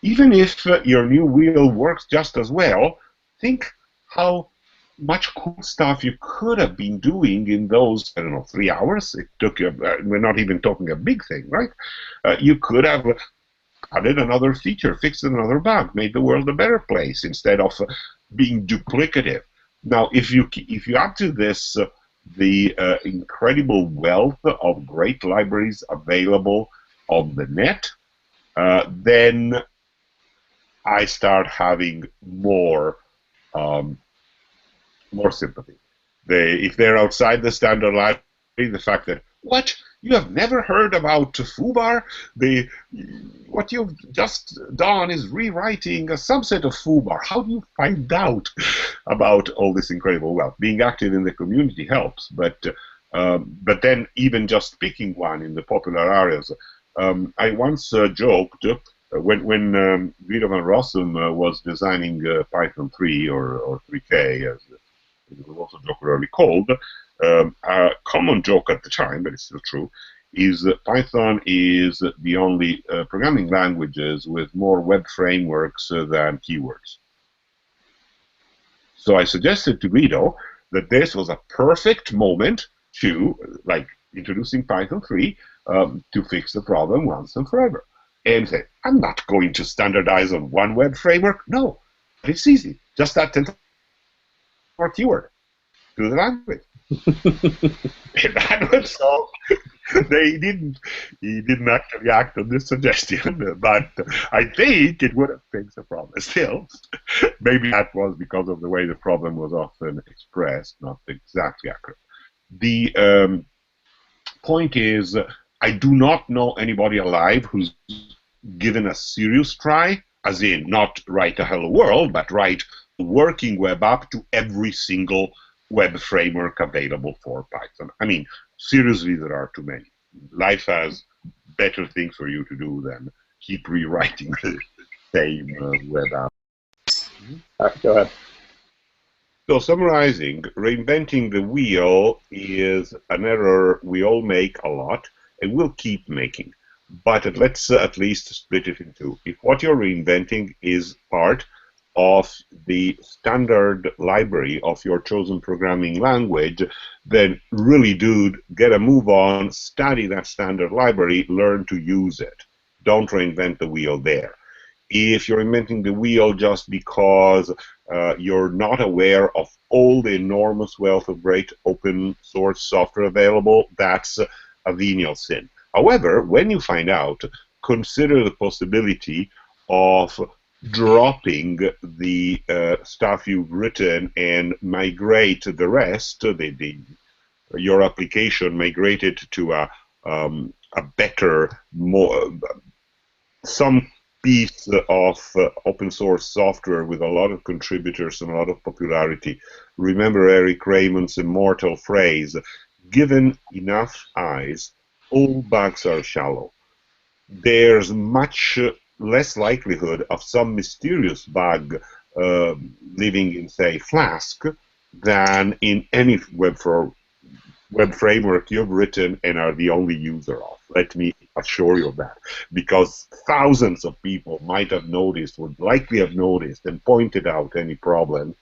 Even if your new wheel works just as well, think how much cool stuff you could have been doing in those, I don't know, 3 hours. It took you, we're not even talking a big thing, right? You could have added another feature, fixed another bug, made the world a better place instead of being duplicative. Now, if you add to this the incredible wealth of great libraries available on the net, then I start having more sympathy. If they're outside the standard library, the fact that, what? You have never heard about foobar? What you've just done is rewriting a subset of foobar. How do you find out about all this incredible wealth? Being active in the community helps, but then even just picking one in the popular areas. I once joked when Guido van Rossum was designing Python 3 or 3K, as it was also jocularly called, a common joke at the time, but it's still true, is that Python is the only programming languages with more web frameworks than keywords. So I suggested to Guido that this was a perfect moment to, like introducing Python 3, to fix the problem once and forever. And say, I'm not going to standardize on one web framework. No, it's easy. Just add 10 more keyword to the language. And that was so. He didn't actually act on this suggestion, but I think it would have fixed the problem. Still, maybe that was because of the way the problem was often expressed, not exactly accurate. The point is, I do not know anybody alive who's given a serious try, as in not write a hello world, but write a working web app to every single web framework available for Python. I mean, seriously, there are too many. Life has better things for you to do than keep rewriting the same web app. All right, go ahead. So summarizing, reinventing the wheel is an error we all make a lot and will keep making. But let's at least split it in two. If what you're reinventing is part of the standard library of your chosen programming language, then really, dude, get a move on, study that standard library, learn to use it. Don't reinvent the wheel there. If you're inventing the wheel just because you're not aware of all the enormous wealth of great open source software available, that's a venial sin. However, when you find out, consider the possibility of dropping the stuff you've written and migrate the rest, your application, migrate it to a better, some piece of open source software with a lot of contributors and a lot of popularity. Remember Eric Raymond's immortal phrase, given enough eyes, all bugs are shallow. There's much less likelihood of some mysterious bug living in, say, Flask than in any web framework you've written and are the only user of. Let me assure you of that. Because thousands of people might have noticed, would likely have noticed, and pointed out any problem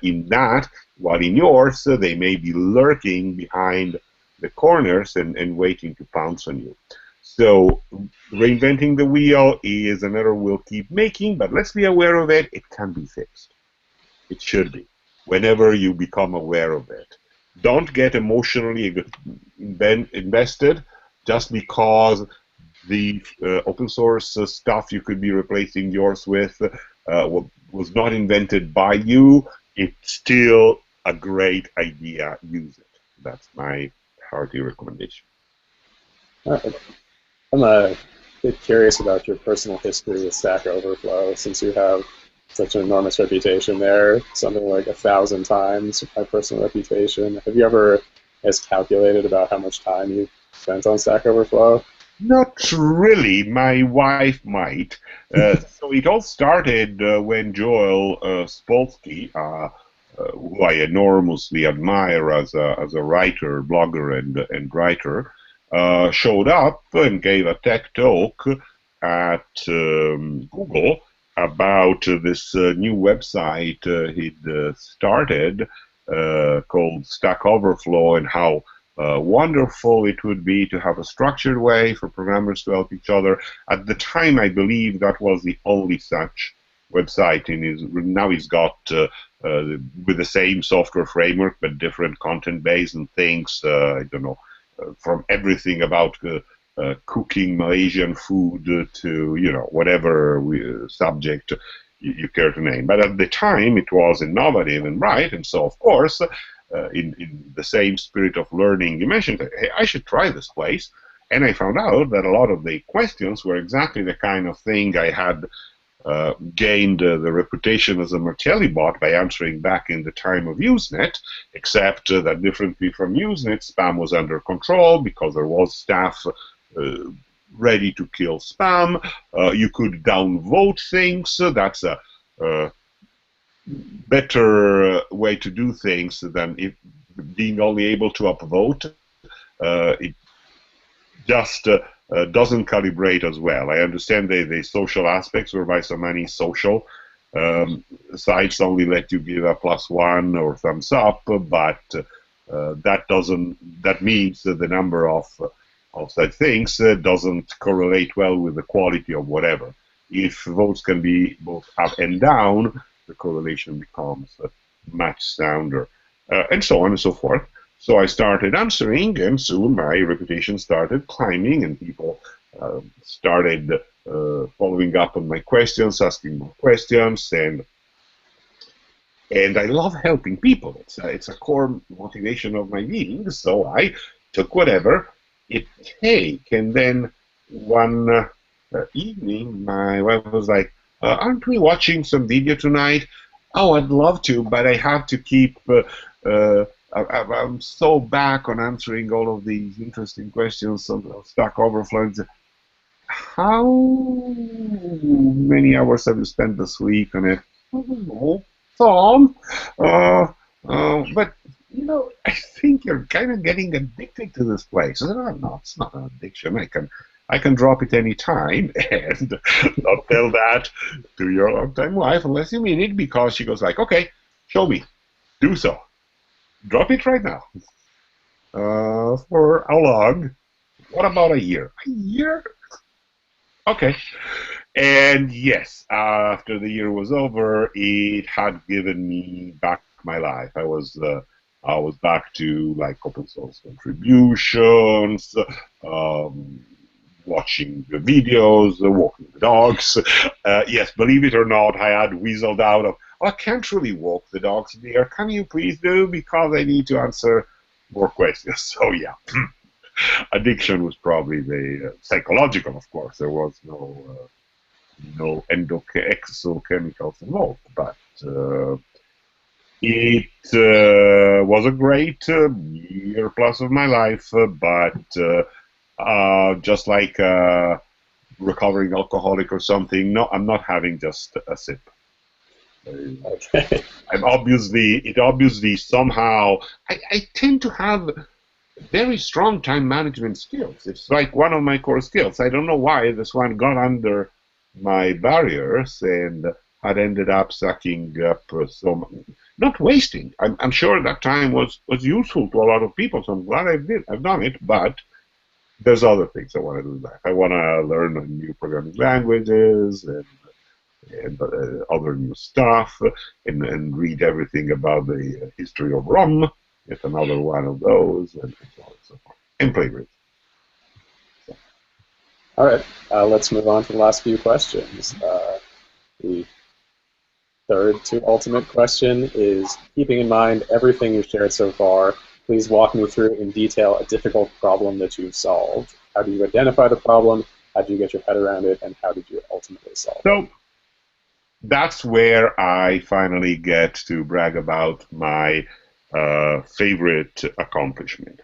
in that, while in yours, they may be lurking behind the corners and waiting to pounce on you. So reinventing the wheel is an error we'll keep making, but let's be aware of it. It can be fixed. It should be, whenever you become aware of it. Don't get emotionally invested just because the open source stuff you could be replacing yours with was not invented by you. It's still a great idea. Use it. That's my hearty recommendation. All right. I'm a bit curious about your personal history with Stack Overflow, since you have such an enormous reputation there, something like 1,000 times my personal reputation. Have you ever calculated about how much time you spent on Stack Overflow? Not really. My wife might. So it all started when Joel Spolsky, who I enormously admire as a writer, blogger, and writer, showed up and gave a tech talk at Google about this new website he'd started called Stack Overflow, and how wonderful it would be to have a structured way for programmers to help each other. At the time, I believe that was the only such website. Now he's got, with the same software framework, but different content base and things, I don't know, from everything about cooking Malaysian food to, whatever subject you care to name. But at the time, it was innovative and right, and so, of course, in the same spirit of learning, you mentioned, hey, I should try this place. And I found out that a lot of the questions were exactly the kind of thing I had gained the reputation as a Martelli bot by answering back in the time of Usenet, except that differently from Usenet, spam was under control because there was staff ready to kill spam. You could downvote things. That's a better way to do things than being only able to upvote. It just doesn't calibrate as well. I understand the social aspects, whereby so many social Sites only let you give a +1 or thumbs up, but that means that the number of such things doesn't correlate well with the quality of whatever. If votes can be both up and down, the correlation becomes much sounder, and so on and so forth. So I started answering, and soon my reputation started climbing, and people started following up on my questions, asking more questions, and I love helping people. It's a core motivation of my being. So I took whatever it take, and then one evening, my wife was like, "Aren't we watching some video tonight?" "Oh, I'd love to, but I have to keep. I'm so back on answering all of these interesting questions on Stack Overflow." How many hours have you spent this week on it? I don't know, some. But I think you're kind of getting addicted to this place. I said, "Oh, no, it's not an addiction. I can drop it any time," and not tell that to your long-time wife unless you mean it, because she goes like, "Okay, show me, do so, drop it right now." For how long? What about a year? A year? Okay. And yes, after the year was over, it had given me back my life. I was back to like open source contributions, um, watching the videos, walking the dogs. Yes, believe it or not, I had weaseled out of, "Oh, I can't really walk the dogs, dear. Can you please do? Because I need to answer more questions." So yeah, addiction was probably the psychological, of course. There was no exochemicals involved, but it was a great year plus of my life, but just like recovering alcoholic or something, no, I'm not having just a sip. Okay. It obviously somehow, I tend to have very strong time management skills. It's like one of my core skills. I don't know why this one got under my barriers and had ended up sucking up not wasting. I'm sure that time was useful to a lot of people, so I'm glad I've done it, but there's other things I want to do in life. I want to learn new programming languages and other new stuff, and read everything about the history of Rome. It's another one of those, and so on and so forth. And play with. All right. Let's move on to the last few questions. The third to ultimate question is, keeping in mind everything you've shared so far, please walk me through in detail a difficult problem that you've solved. How do you identify the problem? How do you get your head around it? And how did you ultimately solve it? So that's where I finally get to brag about my favorite accomplishment.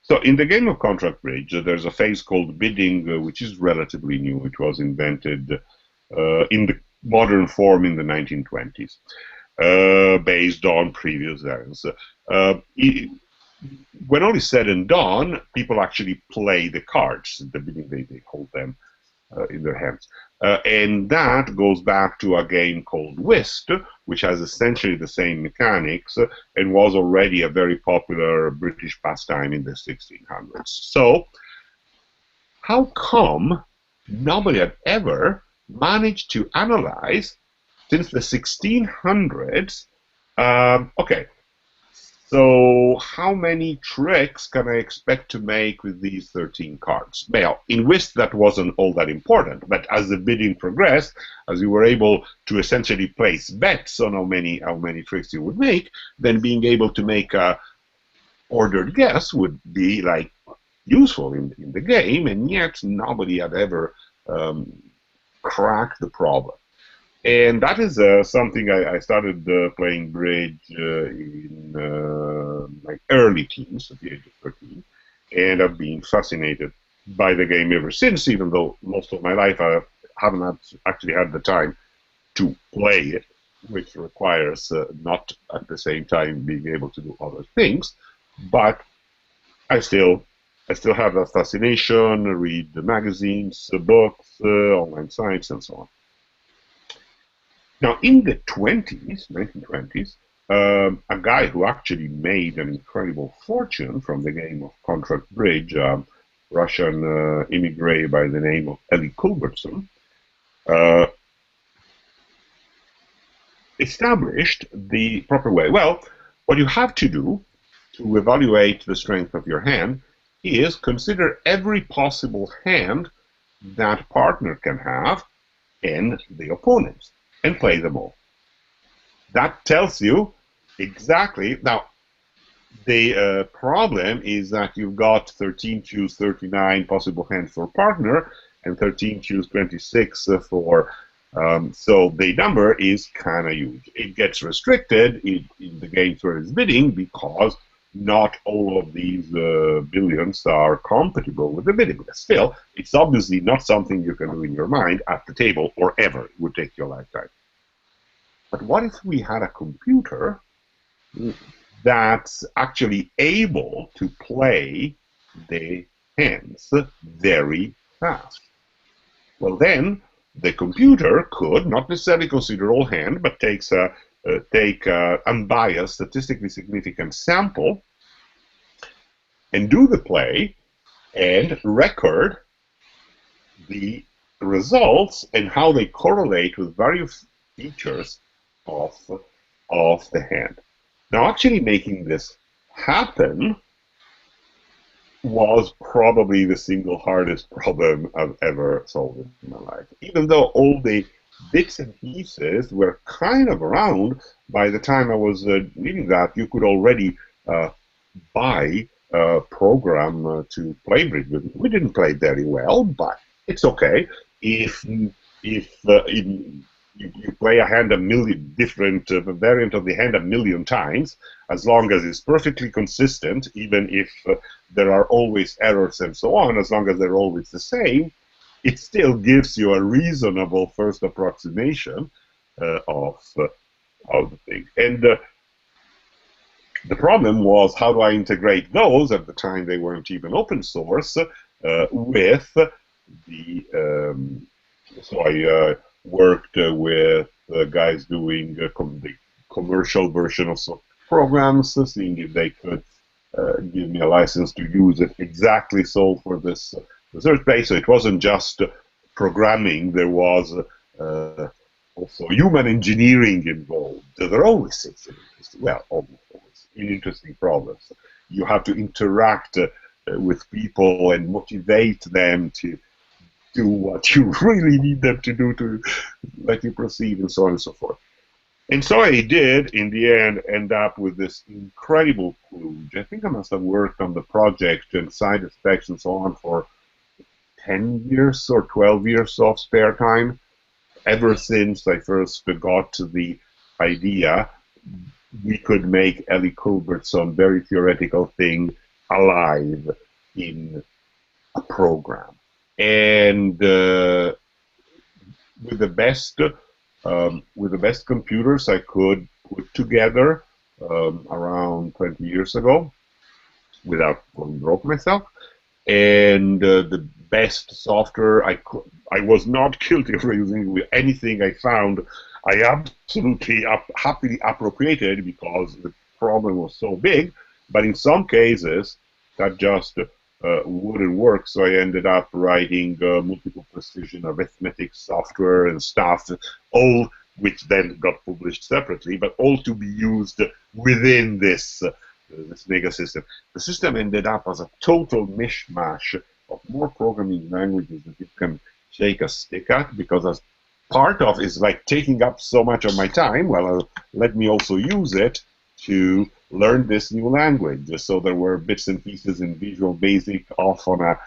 So in the game of Contract Bridge, there's a phase called bidding, which is relatively new. It was invented in the modern form in the 1920s, based on previous errors. When all is said and done, people actually play the cards. At the beginning, they hold them in their hands. And that goes back to a game called Whist, which has essentially the same mechanics and was already a very popular British pastime in the 1600s. So, how come nobody had ever managed to analyze, since the 1600s, okay, so how many tricks can I expect to make with these 13 cards? Well, in Whist that wasn't all that important, but as the bidding progressed, as you were able to essentially place bets on how many tricks you would make, then being able to make a ordered guess would be like useful in the game, and yet nobody had ever cracked the problem. And that is something I started playing bridge in my early teens, at the age of 13, and I've been fascinated by the game ever since, even though most of my life I haven't actually had the time to play it, which requires not at the same time being able to do other things. But I still have that fascination, read the magazines, books, online sites, and so on. Now, in the 1920s, a guy who actually made an incredible fortune from the game of contract bridge, a Russian immigrant by the name of Eli Culbertson, uh, established the proper way. Well, what you have to do to evaluate the strength of your hand is consider every possible hand that partner can have and the opponents and play them all. That tells you exactly. Now, the problem is that you've got 13 choose 39 possible hands for partner and 13 choose 26 for. So the number is kind of huge. It gets restricted in the games where it's bidding because not all of these billions are compatible with the bidding. Still, it's obviously not something you can do in your mind at the table or ever. It would take your lifetime. But what if we had a computer that's actually able to play the hands very fast? Well, then the computer could not necessarily consider all hand, but take a unbiased, statistically significant sample and do the play and record the results and how they correlate with various features of, of the hand. Now, actually making this happen was probably the single hardest problem I've ever solved in my life. Even though all the bits and pieces were kind of around, by the time I was reading that, you could already buy a program to play bridge with. We didn't play very well, but it's okay. If you play a hand a million different variant of the hand a million times, as long as it's perfectly consistent, even if there are always errors and so on, as long as they're always the same, it still gives you a reasonable first approximation of the thing. And the problem was, how do I integrate those? At the time, they weren't even open source with the. So I worked with guys doing the commercial version of some programs, seeing if they could give me a license to use it exactly so for this research base. So it wasn't just programming, there was also human engineering involved. There always is, well, almost always, in interesting problems. You have to interact with people and motivate them to do what you really need them to do to let you proceed, and so on and so forth. And so I did, in the end, end up with this incredible kludge. I think I must have worked on the project and side effects and so on for 10 years or 12 years of spare time. Ever since I first got to the idea, we could make Eli Culbertson very theoretical thing alive in a program. And with the best computers I could put together around 20 years ago, without going broke myself, and the best software I was not guilty of using with anything I found. I absolutely happily appropriated because the problem was so big. But in some cases, that just wouldn't work. So I ended up writing multiple precision arithmetic software and stuff, all which then got published separately, but all to be used within this mega system. The system ended up as a total mishmash of more programming languages that you can shake a stick at, because as part of is like taking up so much of my time. Well, let me also use it to learn this new language. So there were bits and pieces in Visual Basic off on a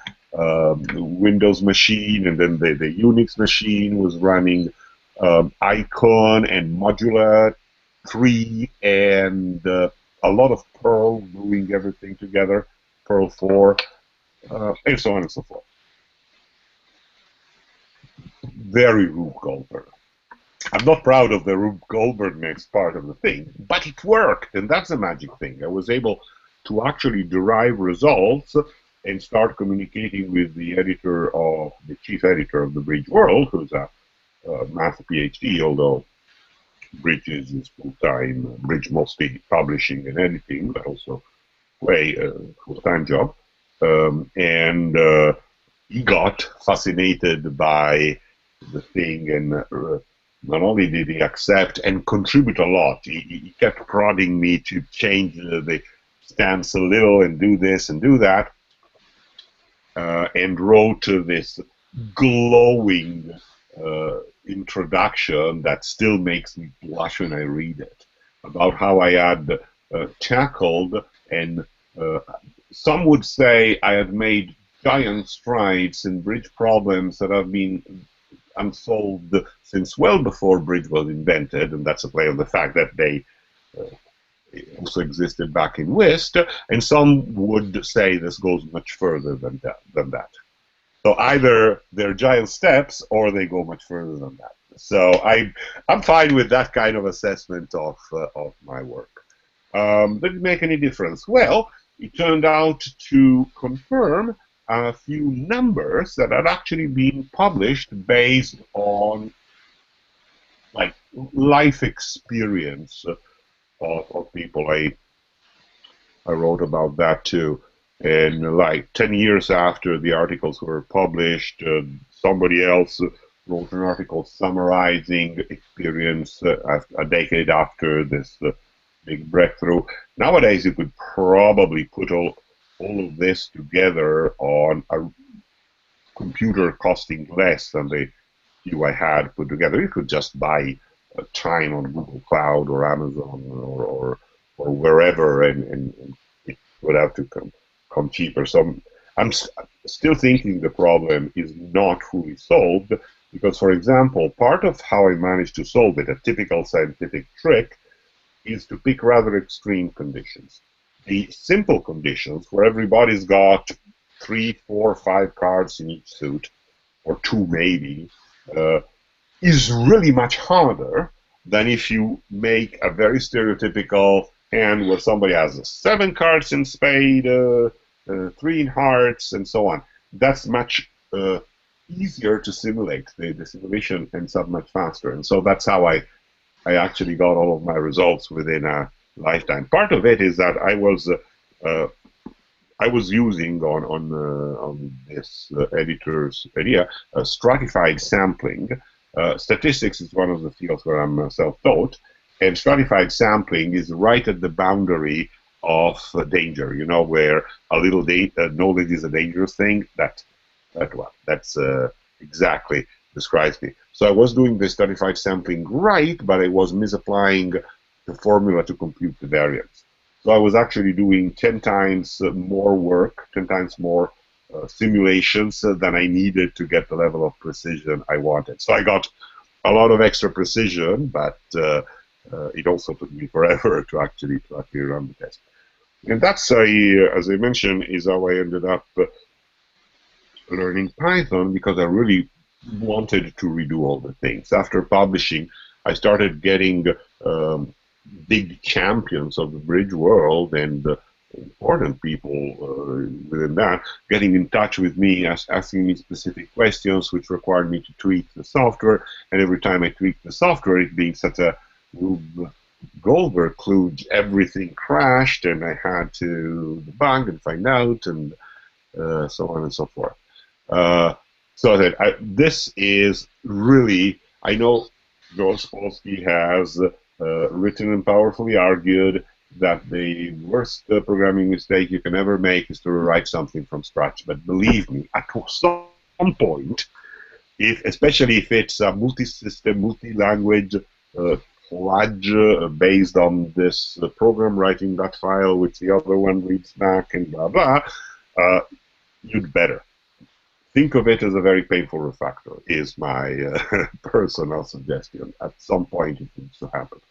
Windows machine, and then the Unix machine was running Icon and Modular 3 and a lot of Perl doing everything together, Perl 4, and so on and so forth. Very Rube Goldberg. I'm not proud of the Rube Goldberg next part of the thing, but it worked, and that's the magic thing. I was able to actually derive results and start communicating with the chief editor of the Bridge World, who's a math PhD, although Bridges is full-time, Bridge mostly publishing and editing, but also way full-time job. And he got fascinated by the thing, and not only did he accept and contribute a lot, he kept prodding me to change the stance a little and do this and do that, and wrote this glowing introduction that still makes me blush when I read it, about how I had tackled, and some would say I had made giant strides in bridge problems that have been unsolved since well before bridge was invented, and that's a play on the fact that they also existed back in Whist, and some would say this goes much further than that. So either they're giant steps or they go much further than that. So I'm fine with that kind of assessment of my work. Did it make any difference? Well, it turned out to confirm a few numbers that had actually been published based on like life experience of people. I wrote about that too. And like 10 years after the articles were published, somebody else wrote an article summarizing experience a decade after this big breakthrough. Nowadays, you could probably put all of this together on a computer costing less than the few I had put together. You could just buy time on Google Cloud or Amazon or wherever, and it would have to come cheaper. So I'm still thinking the problem is not fully solved, because, for example, part of how I managed to solve it, a typical scientific trick, is to pick rather extreme conditions. The simple conditions, where everybody's got 3, 4, 5 cards in each suit, or 2 maybe, is really much harder than if you make a very stereotypical hand where somebody has 7 cards in spade, 3 in hearts, and so on. That's much easier to simulate. The simulation ends up much faster. And so that's how I actually got all of my results within a lifetime. Part of it is that I was using on this editor's idea stratified sampling. Statistics is one of the fields where I'm self-taught, and stratified sampling is right at the boundary of danger. You know, where a little knowledge is a dangerous thing. That's exactly describes me. So I was doing the stratified sampling right, but I was misapplying the formula to compute the variance. So I was actually doing 10 times more work, 10 times more simulations than I needed to get the level of precision I wanted. So I got a lot of extra precision, but it also took me forever to actually run the test. And that's, as I mentioned, is how I ended up learning Python, because I really wanted to redo all the things. After publishing, I started getting big champions of the bridge world and important people within that getting in touch with me, asking me specific questions which required me to tweak the software. And every time I tweaked the software, it being such a Goldberg kludge, everything crashed, and I had to debug and find out, and so on and so forth. So that this is really, I know Gospolsky has written and powerfully argued that the worst programming mistake you can ever make is to rewrite something from scratch. But believe me, at some point, especially if it's a multi-system, multi-language sludge based on this program writing that file, which the other one reads back, and blah, blah, you'd better. Think of it as a very painful refactor, is my personal suggestion. At some point, it needs to happen.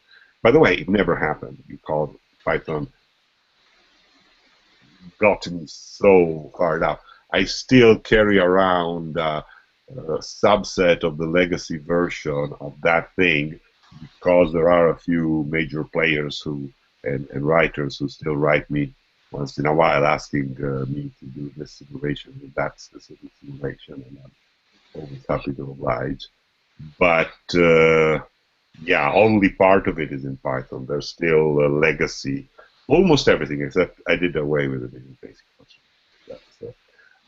By the way, it never happened, because Python got me so far down. I still carry around a subset of the legacy version of that thing, because there are a few major players and writers who still write me once in a while asking me to do this simulation with that specific simulation, and I'm always happy to oblige. But Yeah, only part of it is in Python. There's still a legacy, almost everything except I did away with it in basic function. That's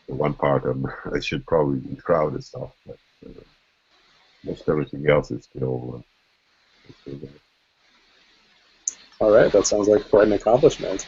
the one part I should probably be proud of stuff, but most everything else is still there. All right, that sounds like quite an accomplishment.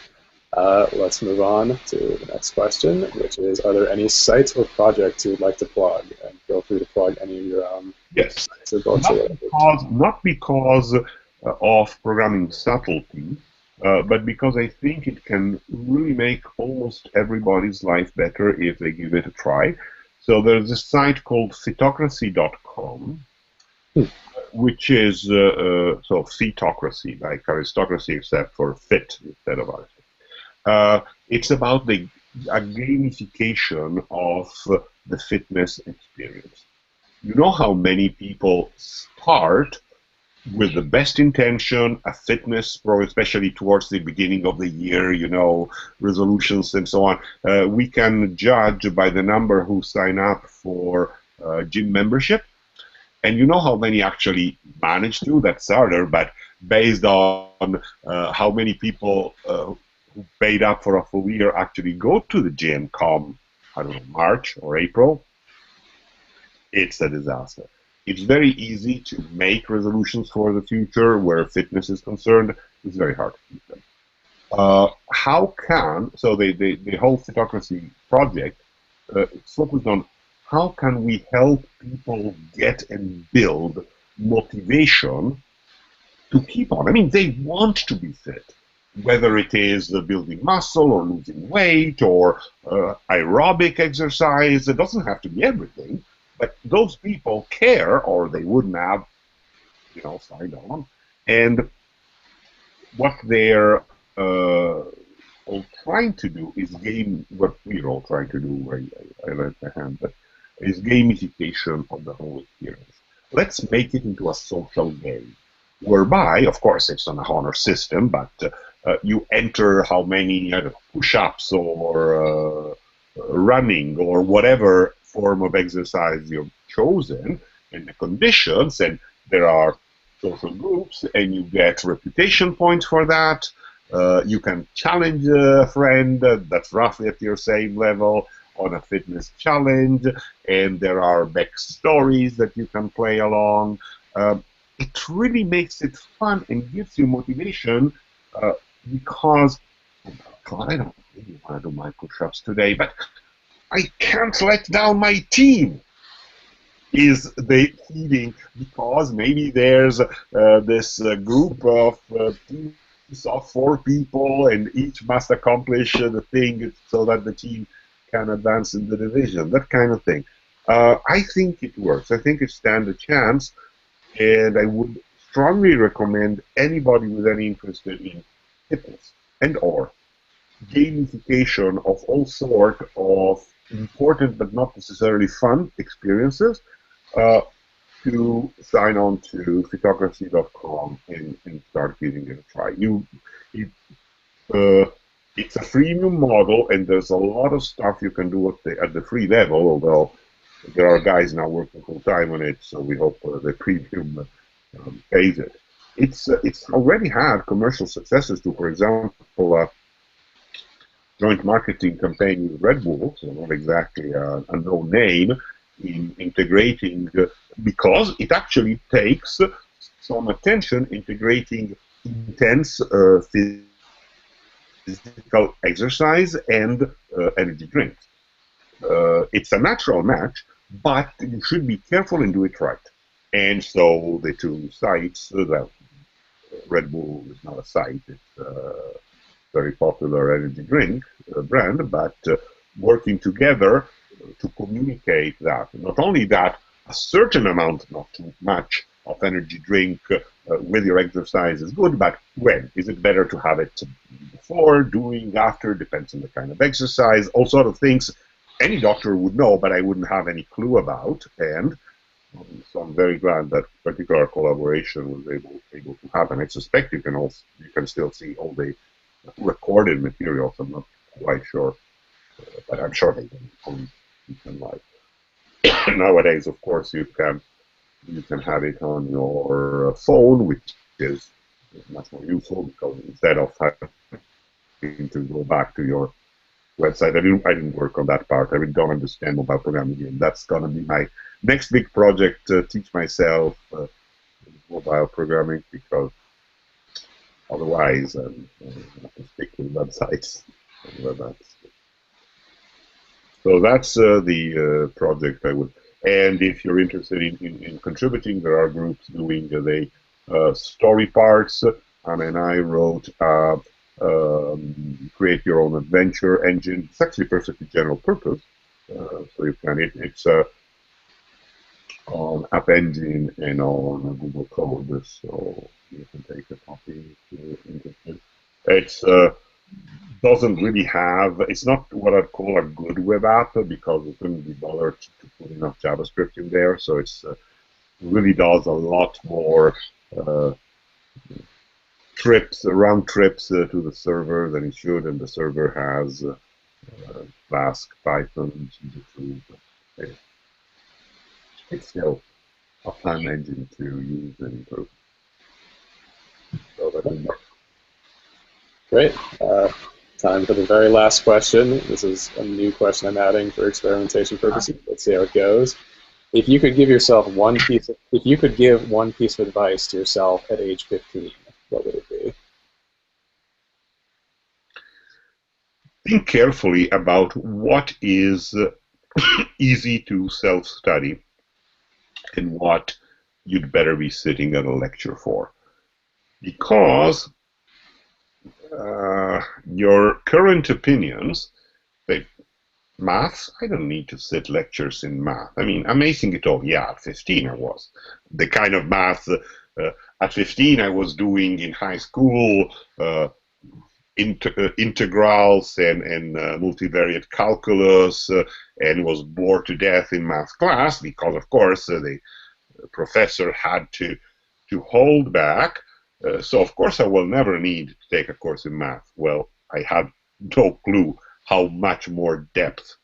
Let's move on to the next question, which is, are there any sites or projects you would like to plug? And feel free to plug any of your Yes, sites or books or whatever. not because of programming subtlety, but because I think it can really make almost everybody's life better if they give it a try. So there's a site called fitocracy.com, Hmm. which is so fitocracy, like aristocracy, except for fit instead of aristocracy. It's about the a gamification of the fitness experience. You know how many people start with the best intention, a fitness pro, especially towards the beginning of the year, resolutions and so on. We can judge by the number who sign up for gym membership. And you know how many actually manage to? That's harder, but based on how many people who paid up for a full year actually go to the gym come, I don't know, March or April, it's a disaster. It's very easy to make resolutions for the future where fitness is concerned. It's very hard to keep them. How can, so the whole Fitocracy project is focused on how can we help people get and build motivation to keep on. I mean, they want to be fit, whether it is building muscle or losing weight or aerobic exercise. It doesn't have to be everything, but those people care, or they wouldn't have, signed on. And what they're all trying to do is what we're all trying to do. I lent a hand, but is gamification of the whole experience. Let's make it into a social game, whereby, of course, it's on a honor system, but you enter how many push-ups or running or whatever form of exercise you've chosen, and the conditions, and there are social groups, and you get reputation points for that. You can challenge a friend that's roughly at your same level on a fitness challenge, and there are backstories that you can play along. It really makes it fun and gives you motivation because, oh God, I don't really want to do my push-ups today, but I can't let down my team is the feeling because maybe there's this group of teams of four people and each must accomplish the thing so that the team can advance in the division, that kind of thing. I think it works. I think it stands a chance, and I would strongly recommend anybody with any interest in fitness and or gamification of all sort of important but not necessarily fun experiences uh, to sign on to photography.com and start giving it a try. It, uh, it's a freemium model, and there's a lot of stuff you can do at the free level, although there are guys now working full time on it, so we hope the premium pays it. It's already had commercial successes too. For example, joint marketing campaign with Red Bull, so not exactly a no name, in integrating, because it actually takes some attention integrating intense physical exercise and energy drinks. It's a natural match, but you should be careful and do it right. And so the two sites, Red Bull is not a site, it's very popular energy drink brand, but working together to communicate that. Not only that, a certain amount, not too much, of energy drink with your exercise is good, but when? Is it better to have it before, during, after? Depends on the kind of exercise, all sort of things. Any doctor would know, but I wouldn't have any clue about. And so I'm very glad that particular collaboration was able to happen. I suspect you can still see all the recorded materials. I'm not quite sure, but I'm sure they can on live. Nowadays, of course, you can You can have it on your phone, which is much more useful because instead of having to go back to your website, I didn't work on that part. I really don't understand mobile programming, and that's going to be my next big project, teach myself mobile programming, because otherwise I have to stick with websites and web apps. So that's the project I would. And if you're interested in contributing, there are groups doing the story parts. And I wrote create your own adventure engine. It's actually perfectly general purpose. So you can it's on App Engine and on Google Code. So you can take a copy if you're interested. It's doesn't really have, it's not what I'd call a good web app because it couldn't be bothered to put enough JavaScript in there. So it's really does a lot more round trips to the server than it should, and the server has Flask, Python, it's still a fun engine to use and improve. So that is Great. Time for the very last question. This is a new question I'm adding for experimentation purposes. Let's see how it goes. If you could give one piece of advice to yourself at age 15, what would it be? think carefully about what is easy to self-study and what you'd better be sitting at a lecture for. Because your current opinions, say, maths, I don't need to sit lectures in math. I mean, amazing it all. Yeah, at 15 I was. The kind of math at 15 I was doing in high school, integrals and multivariate calculus, and was bored to death in math class because, of course, the professor had to hold back. So, of course, I will never need to take a course in math. Well, I had no clue how much more depth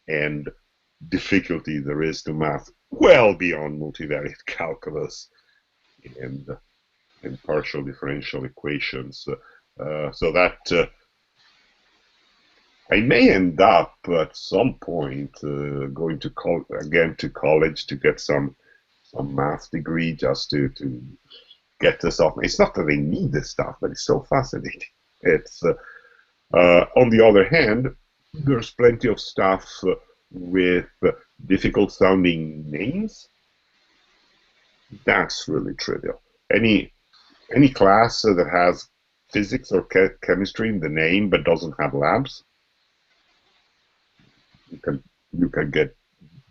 and difficulty there is to math, well beyond multivariate calculus and partial differential equations. So that I may end up at some point going to college to get some math degree just to get this off. It's not that they need this stuff, but it's so fascinating. It's on the other hand, there's plenty of stuff with difficult sounding names. That's really trivial. Any class that has physics or chemistry in the name but doesn't have labs, you can get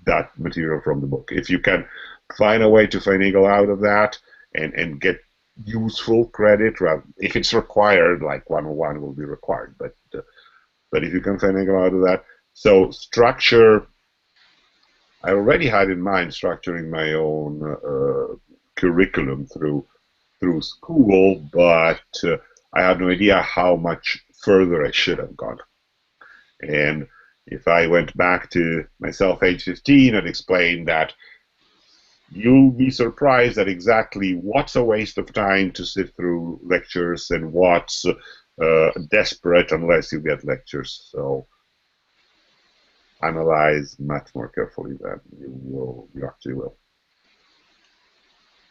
that material from the book. If you can find a way to finagle out of that and get useful credit, if it's required, like 101 will be required, but if you can finagle out of that. So structure, I already had in mind structuring my own curriculum through school, but I had no idea how much further I should have gone. And if I went back to myself age 15 and explained that you'll be surprised at exactly what's a waste of time to sit through lectures and what's desperate unless you get lectures. So analyze much more carefully than you actually will.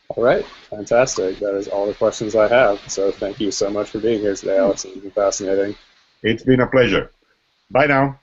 All right, fantastic. That is all the questions I have. So thank you so much for being here today, Alex. It's been fascinating. It's been a pleasure. Bye now.